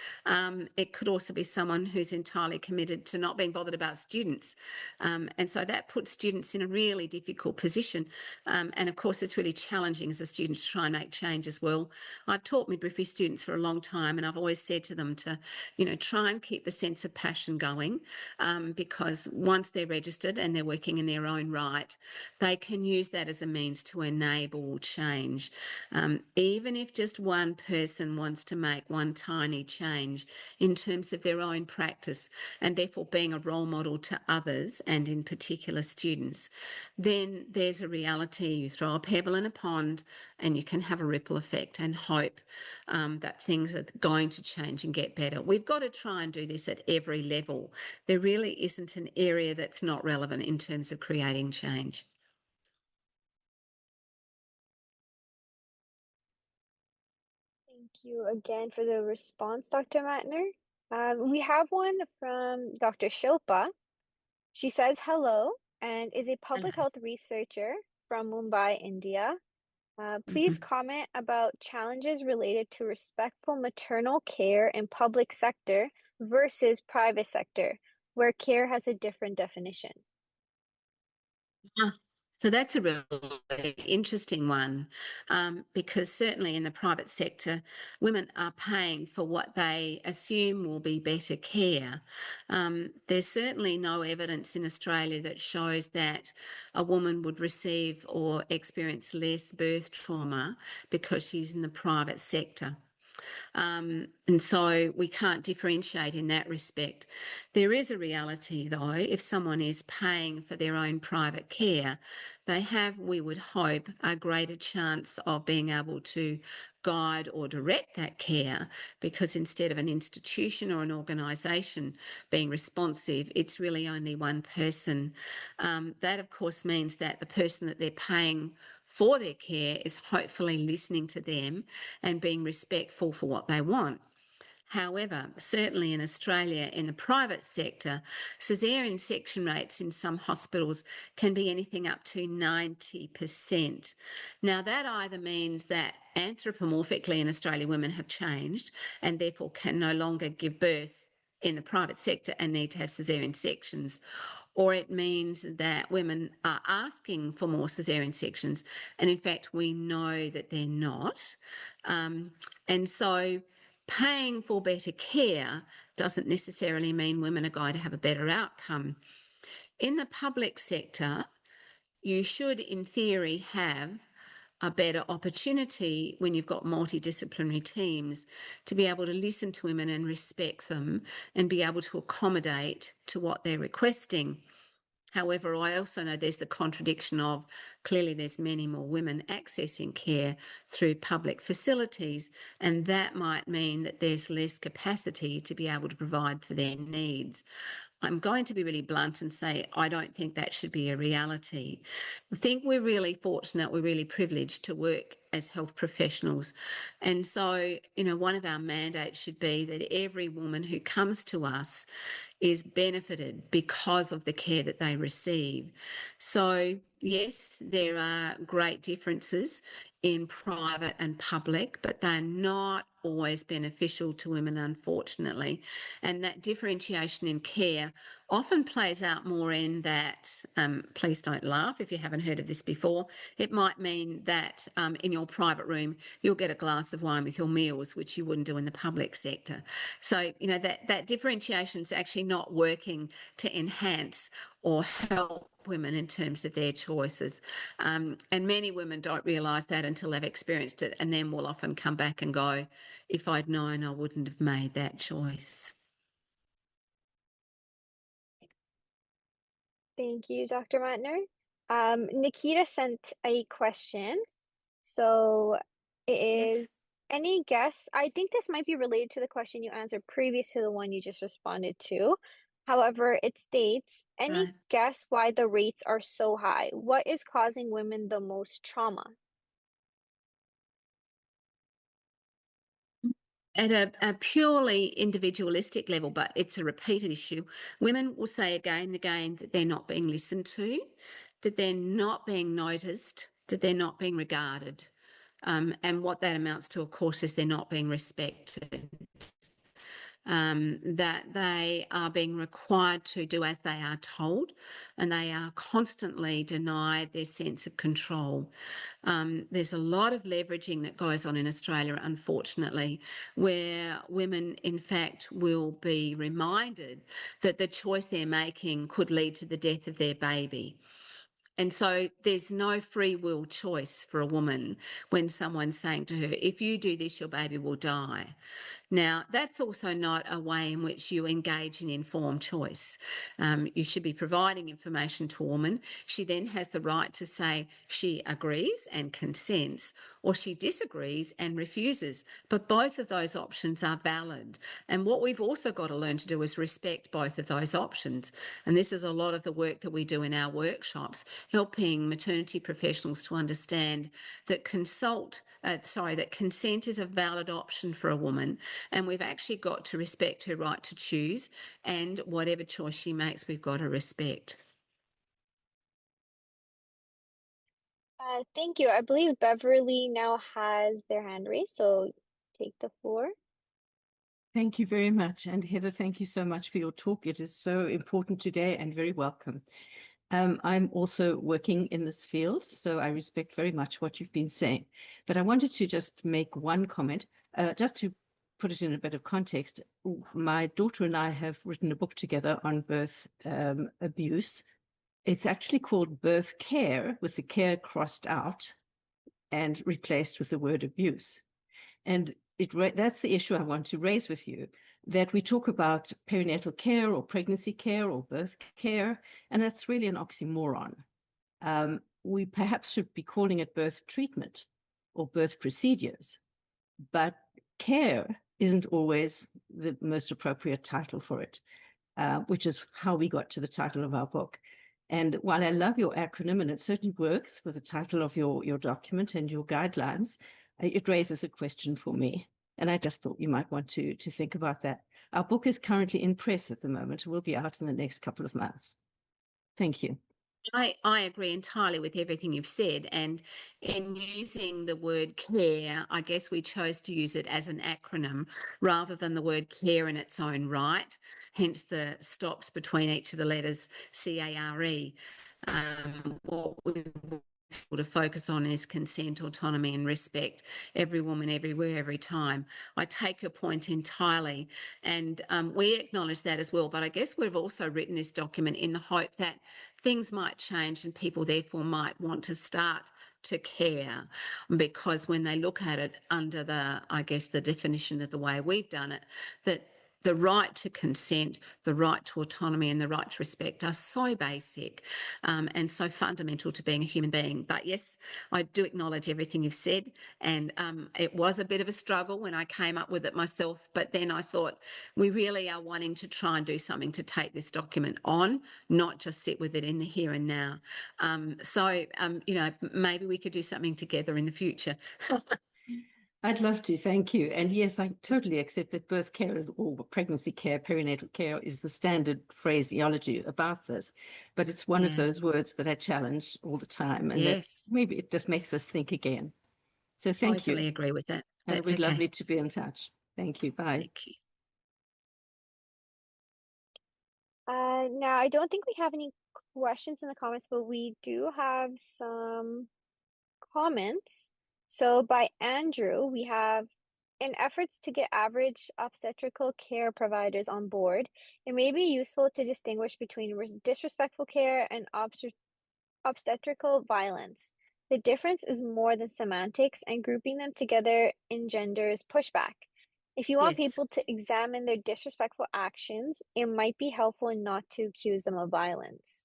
It could also be someone who's entirely committed to not being bothered about students. And so that puts students in a really difficult position. And of course, it's really challenging as a student to try and make change as well. I've taught midwifery students for a long time, and I've always said to them to, try and keep the sense of passion going, because once they're registered and they're working in their own right, they can use that as a means to enable change. Even if just one person wants to make one tiny change in terms of their own practice, and therefore being a role model to others and in particular students, then there's a reality. You throw a pebble in a pond and you can have a ripple effect and hope that things are going to change and get better. We've got to try and do this at every level. There really isn't an area that's not relevant in terms of creating change. Thank you again for the response, Dr. Matner. We have one from Dr. Shilpa. She says hello and is a public Hello. health researcher from Mumbai, India. Please Mhm. comment about challenges related to respectful maternal care in public sector versus private sector, where care has a different definition. Ah, So that's a really interesting one, because certainly in the private sector, women are paying for what they assume will be better care. There's certainly no evidence in Australia that shows that a woman would receive or experience less birth trauma because she's in the private sector. And so we can't differentiate in that respect. There is a reality, though, if someone is paying for their own private care, they have, we would hope, a greater chance of being able to guide or direct that care, because instead of an institution or an organisation being responsive, it's really only one person. That, of course, means that the person that they're paying for their care is hopefully listening to them and being respectful for what they want. However, certainly in Australia, in the private sector, caesarean section rates in some hospitals can be anything up to 90%. Now, that either means that anthropomorphically in Australia, women have changed and therefore can no longer give birth in the private sector and need to have caesarean sections, or it means that women are asking for more caesarean sections, and in fact, we know that they're not. And so paying for better care doesn't necessarily mean women are going to have a better outcome. In the public sector, you should, in theory, have a better opportunity when you've got multidisciplinary teams to be able to listen to women and respect them and be able to accommodate to what they're requesting. However, I also know there's the contradiction of clearly there's many more women accessing care through public facilities, and that might mean that there's less capacity to be able to provide for their needs. I'm going to be really blunt and say I don't think that should be a reality. I think we're really fortunate, we're really privileged to work as health professionals. And so, one of our mandates should be that every woman who comes to us is benefited because of the care that they receive. So, yes, there are great differences in private and public, but they're not always beneficial to women, unfortunately. And that differentiation in care often plays out more in that, please don't laugh if you haven't heard of this before, it might mean that in your private room you'll get a glass of wine with your meals, which you wouldn't do in the public sector. So, that differentiation is actually not working to enhance or help women in terms of their choices. And many women don't realise that until they've experienced it, and then will often come back and go, if I'd known, I wouldn't have made that choice. Thank you, Dr. Matner. Nikita sent a question. So it Yes. is any guess? I think this might be related to the question you answered previous to the one you just responded to. However, it states, any Right. guess why the rates are so high? What is causing women the most trauma? At a purely individualistic level, but it's a repeated issue, women will say again and again that they're not being listened to, that they're not being noticed, that they're not being regarded. And what that amounts to, of course, is they're not being respected. That they are being required to do as they are told, and they are constantly denied their sense of control. There's a lot of leveraging that goes on in Australia, unfortunately, where women, in fact, will be reminded that the choice they're making could lead to the death of their baby. And so there's no free will choice for a woman when someone's saying to her, if you do this, your baby will die. Now, that's also not a way in which you engage in informed choice. You should be providing information to a woman. She then has the right to say she agrees and consents, or she disagrees and refuses. But both of those options are valid. And what we've also got to learn to do is respect both of those options. And this is a lot of the work that we do in our workshops, helping maternity professionals to understand that consent is a valid option for a woman. And we've actually got to respect her right to choose, and whatever choice she makes, we've got to respect. Thank you. I believe Beverly now has their hand raised, so take the floor. Thank you very much. And Heather, thank you so much for your talk. It is so important today and very welcome. I'm also working in this field, so I respect very much what you've been saying. But I wanted to just make one comment, just to put it in a bit of context. My daughter and I have written a book together on birth abuse. It's actually called Birth Care, with the care crossed out and replaced with the word abuse. And that's the issue I want to raise with you, that we talk about perinatal care or pregnancy care or birth care, and that's really an oxymoron. We perhaps should be calling it birth treatment or birth procedures, but care isn't always the most appropriate title for it, which is how we got to the title of our book. And while I love your acronym, and it certainly works with the title of your document and your guidelines, it raises a question for me. And I just thought you might want to think about that. Our book is currently in press at the moment. It will be out in the next couple of months. Thank you. I agree entirely with everything you've said. And in using the word care, I guess we chose to use it as an acronym rather than the word care in its own right, hence the stops between each of the letters CARE. What we to focus on is consent, autonomy and respect. Every woman, everywhere, every time. I take your point entirely, and we acknowledge that as well, but I guess we've also written this document in the hope that things might change and people therefore might want to start to care, because when they look at it under the, I guess, the definition of the way we've done it, that the right to consent, the right to autonomy and the right to respect are so basic and so fundamental to being a human being. But yes, I do acknowledge everything you've said, and it was a bit of a struggle when I came up with it myself, but then I thought we really are wanting to try and do something to take this document on, not just sit with it in the here and now. You know, maybe we could do something together in the future. I'd love to, thank you. And yes, I totally accept that birth care or pregnancy care, perinatal care is the standard phraseology about this. But it's one of those words that I challenge all the time. And that maybe it just makes us think again. So thank you. I totally agree with that. And it would be lovely to be in touch. Thank you. Bye. Thank you. Now, I don't think we have any questions in the comments, but we do have some comments. So by Andrew, we have, in efforts to get average obstetrical care providers on board, it may be useful to distinguish between disrespectful care and obstetrical violence. The difference is more than semantics, and grouping them together engenders pushback. If you want people to examine their disrespectful actions, it might be helpful not to accuse them of violence.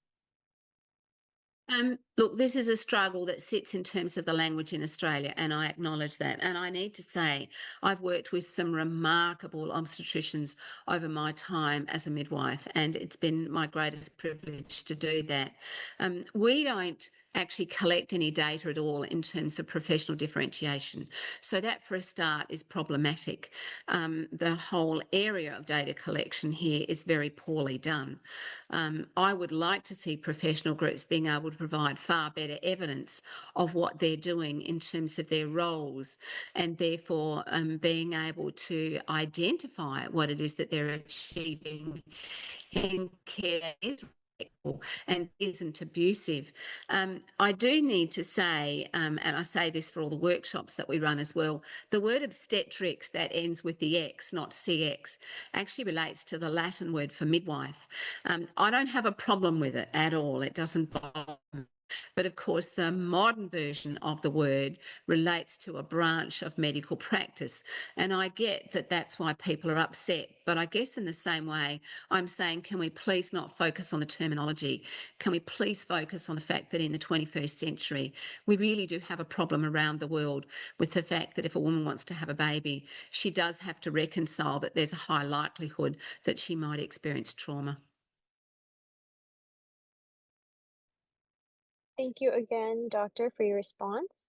Look, this is a struggle that sits in terms of the language in Australia, and I acknowledge that. And I need to say, I've worked with some remarkable obstetricians over my time as a midwife, and it's been my greatest privilege to do that. We don't actually collect any data at all in terms of professional differentiation. So that, for a start, is problematic. The whole area of data collection here is very poorly done. I would like to see professional groups being able to provide far better evidence of what they're doing in terms of their roles, and therefore being able to identify what it is that they're achieving in care is and isn't abusive. I do need to say, and I say this for all the workshops that we run as well, the word obstetrics that ends with the X, not CX, actually relates to the Latin word for midwife. I don't have a problem with it at all. It doesn't bother me. But of course, the modern version of the word relates to a branch of medical practice. And I get that that's why people are upset. But I guess in the same way, I'm saying, can we please not focus on the terminology? Can we please focus on the fact that in the 21st century, we really do have a problem around the world with the fact that if a woman wants to have a baby, she does have to reconcile that there's a high likelihood that she might experience trauma. Thank you again, Doctor, for your response.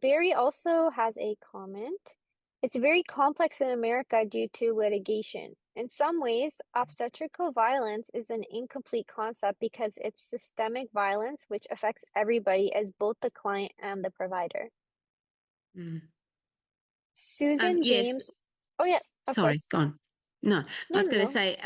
Barry also has a comment. It's very complex in America due to litigation. In some ways, obstetrical violence is an incomplete concept because it's systemic violence which affects everybody as both the client and the provider. Mm. Susan Yes, James. Oh, yeah, of sorry, course. gone. No, I No, was no, going to no. say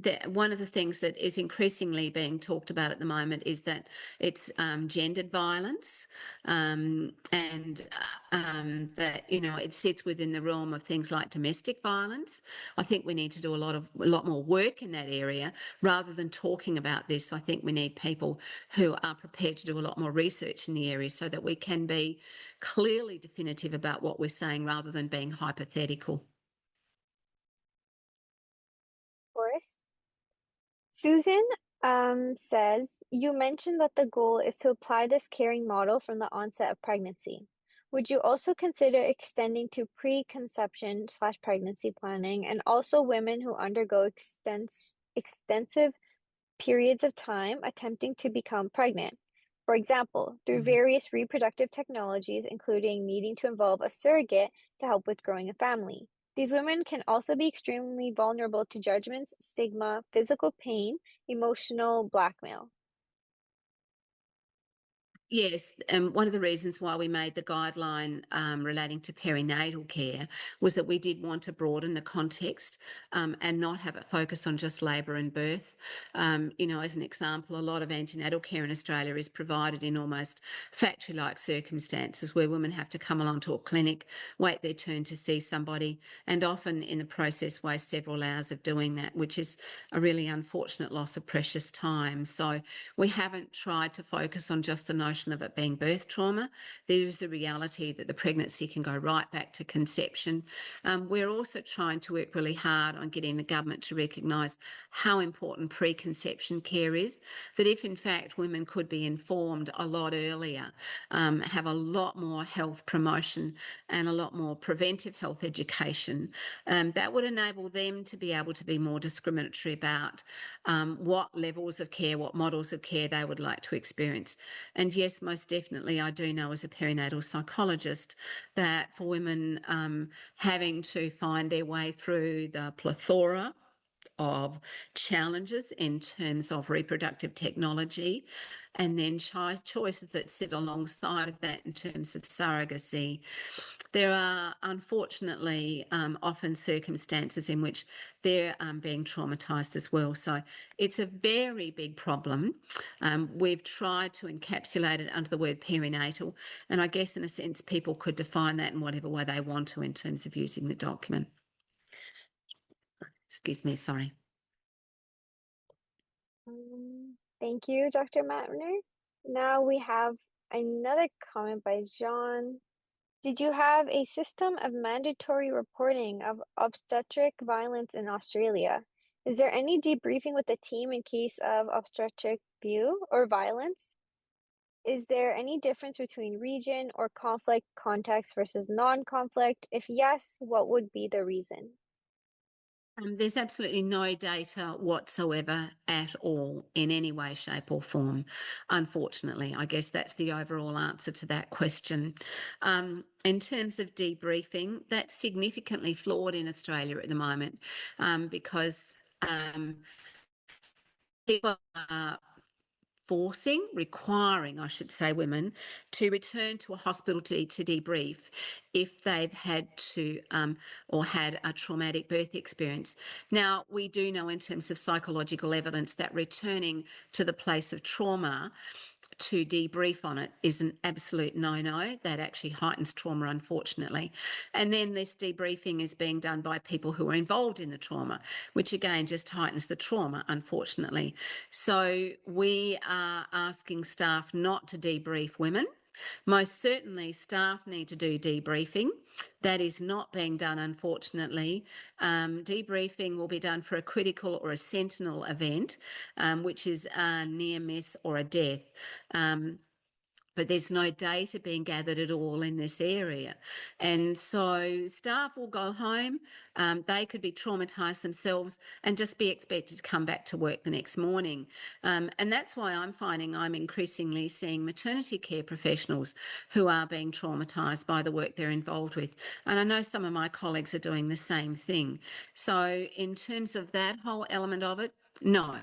that one of the things that is increasingly being talked about at the moment is that it's gendered violence, and that it sits within the realm of things like domestic violence. I think we need to do a lot more work in that area rather than talking about this. I think we need people who are prepared to do a lot more research in the area so that we can be clearly definitive about what we're saying rather than being hypothetical. Of course. Susan says, you mentioned that the goal is to apply this caring model from the onset of pregnancy. Would you also consider extending to preconception/pregnancy planning and also women who undergo extensive periods of time attempting to become pregnant? For example, through various reproductive technologies, including needing to involve a surrogate to help with growing a family. These women can also be extremely vulnerable to judgments, stigma, physical pain, emotional blackmail. Yes, one of the reasons why we made the guideline relating to perinatal care was that we did want to broaden the context and not have it focus on just labour and birth. As an example, a lot of antenatal care in Australia is provided in almost factory-like circumstances where women have to come along to a clinic, wait their turn to see somebody, and often in the process waste several hours of doing that, which is a really unfortunate loss of precious time. So we haven't tried to focus on just the notion of it being birth trauma. There is the reality that the pregnancy can go right back to conception. We're also trying to work really hard on getting the government to recognise how important preconception care is, that if in fact women could be informed a lot earlier, have a lot more health promotion and a lot more preventive health education, that would enable them to be able to be more discriminatory about what levels of care, what models of care they would like to experience. And yes, most definitely, I do know as a perinatal psychologist that for women having to find their way through the plethora of challenges in terms of reproductive technology and then choices that sit alongside of that in terms of surrogacy, there are unfortunately often circumstances in which they're being traumatised as well. So it's a very big problem. We've tried to encapsulate it under the word perinatal, and I guess in a sense people could define that in whatever way they want to in terms of using the document. Excuse me, sorry. Thank you, Dr. Mattner. Now we have another comment by John. Did you have a system of mandatory reporting of obstetric violence in Australia? Is there any debriefing with the team in case of obstetric view or violence? Is there any difference between region or conflict context versus non-conflict? If yes, what would be the reason? There's absolutely no data whatsoever at all in any way, shape or form, unfortunately. I guess that's the overall answer to that question. In terms of debriefing, that's significantly flawed in Australia at the moment because people are requiring, I should say, women to return to a hospital to debrief if they've had to or had a traumatic birth experience. Now, we do know in terms of psychological evidence that returning to the place of trauma to debrief on it is an absolute no-no. That actually heightens trauma, unfortunately. And then this debriefing is being done by people who are involved in the trauma, which again just heightens the trauma, unfortunately. So we are asking staff not to debrief women. Most certainly staff need to do debriefing. That is not being done, unfortunately. Debriefing will be done for a critical or a sentinel event, which is a near miss or a death. But there's no data being gathered at all in this area. And so staff will go home, they could be traumatised themselves and just be expected to come back to work the next morning. And that's why I'm finding I'm increasingly seeing maternity care professionals who are being traumatised by the work they're involved with. And I know some of my colleagues are doing the same thing. So in terms of that whole element of it, no.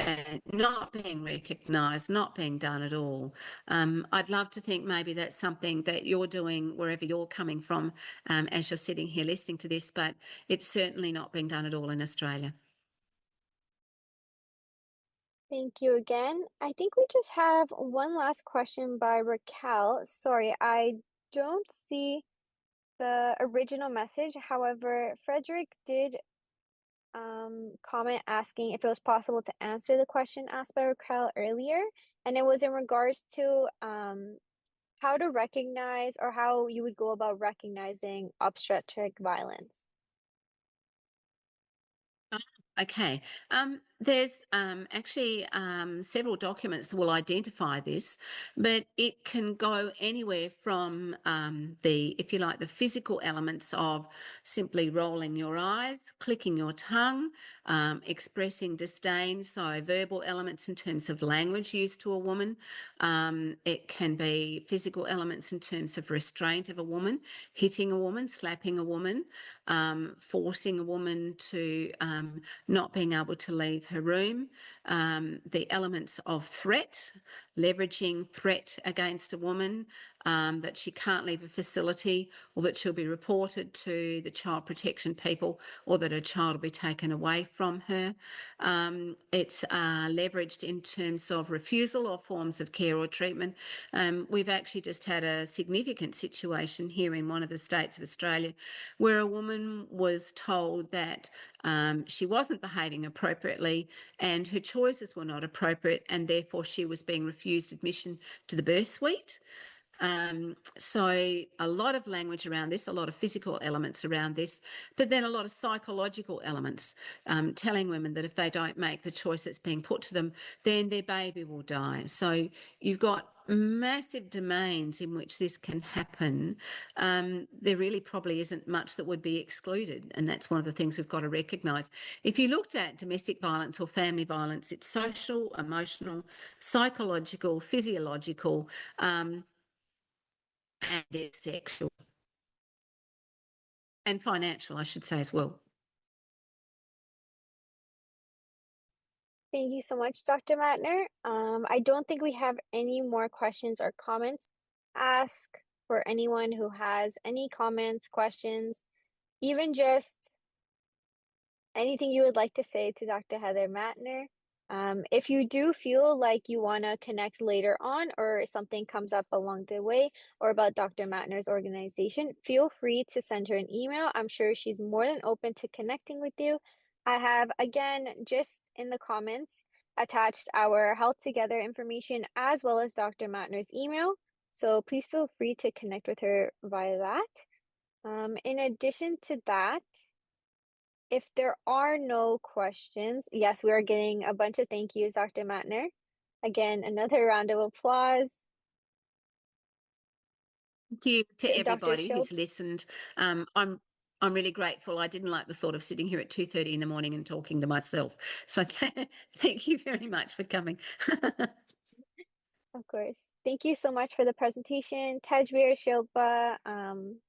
And not being recognised, not being done at all. I'd love to think maybe that's something that you're doing wherever you're coming from as you're sitting here listening to this, but it's certainly not being done at all in Australia. Thank you again. I think we just have one last question by Raquel. Sorry, I don't see the original message. However, Frederick did comment asking if it was possible to answer the question asked by Raquel earlier, and it was in regards to how to recognize or how you would go about recognizing obstetric violence. Okay. There's actually several documents that will identify this, but it can go anywhere from if you like, the physical elements of simply rolling your eyes, clicking your tongue, expressing disdain, so verbal elements in terms of language used to a woman. It can be physical elements in terms of restraint of a woman, hitting a woman, slapping a woman, forcing a woman to not being able to leave her room, the elements of threat, leveraging threat against a woman, that she can't leave a facility or that she'll be reported to the child protection people or that her child will be taken away from her. It's leveraged in terms of refusal of forms of care or treatment. We've actually just had a significant situation here in one of the states of Australia where a woman was told that she wasn't behaving appropriately and her choices were not appropriate, and therefore she was being refused admission to the birth suite. So a lot of language around this, a lot of physical elements around this, but then a lot of psychological elements, telling women that if they don't make the choice that's being put to them, then their baby will die. So you've got massive domains in which this can happen. There really probably isn't much that would be excluded, and that's one of the things we've got to recognise. If you looked at domestic violence or family violence, it's social, emotional, psychological, physiological, and it's sexual and financial, I should say, as well. Thank you so much, Dr. Mattner. I don't think we have any more questions or comments. Ask for anyone who has any comments, questions, even just anything you would like to say to Dr. Heather Mattner. If you do feel like you want to connect later on or something comes up along the way or about Dr. Mattner's organization, feel free to send her an email. I'm sure she's more than open to connecting with you. I have, again, just in the comments, attached our Health Together information as well as Dr. Mattner's email. So please feel free to connect with her via that. In addition to that, if there are no questions, yes, we are getting a bunch of thank yous, Dr. Mattner. Again, another round of applause. Thank you to Dr. everybody Schultz. who's listened. I'm really grateful. I didn't like the thought of sitting here at 2:30 in the morning and talking to myself. So thank you very much for coming. Of course. Thank you so much for the presentation. Tejveer, Shilpa,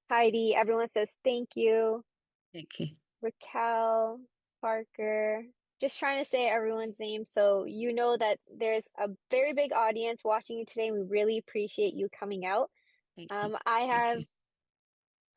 Heidi, everyone says thank you. Thank you. Raquel, Parker, just trying to say everyone's name so you know that there's a very big audience watching you today. We really appreciate you coming out. Thank you. I Thank have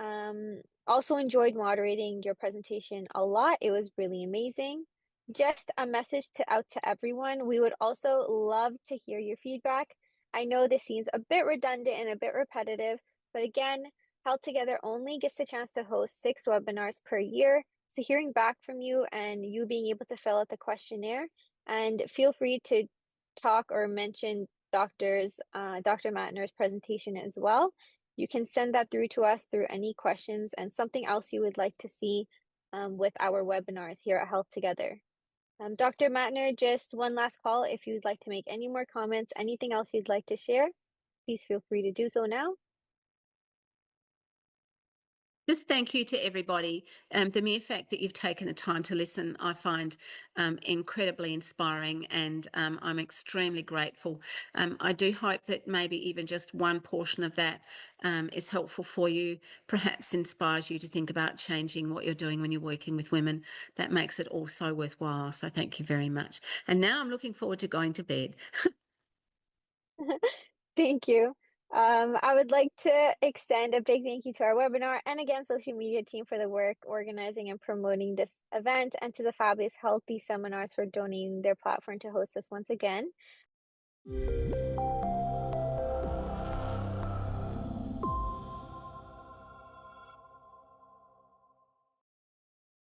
you. also enjoyed moderating your presentation a lot. It was really amazing. Just a message out to everyone. We would also love to hear your feedback. I know this seems a bit redundant and a bit repetitive, but again, Held Together only gets the chance to host 6 webinars per year. So hearing back from you and you being able to fill out the questionnaire, and feel free to talk or mention Dr. Mattner's presentation as well. You can send that through to us through any questions and something else you would like to see with our webinars here at Health Together. Dr. Mattner, just one last call. If you'd like to make any more comments, anything else you'd like to share, please feel free to do so now. Just thank you to everybody. The mere fact that you've taken the time to listen, I find incredibly inspiring, and I'm extremely grateful. I do hope that maybe even just one portion of that is helpful for you, perhaps inspires you to think about changing what you're doing when you're working with women. That makes it all so worthwhile. So thank you very much. And now I'm looking forward to going to bed. Thank you. I would like to extend a big thank you to our webinar and again, social media team for the work organizing and promoting this event, and to the fabulous Healthy Seminars for donating their platform to host us once again.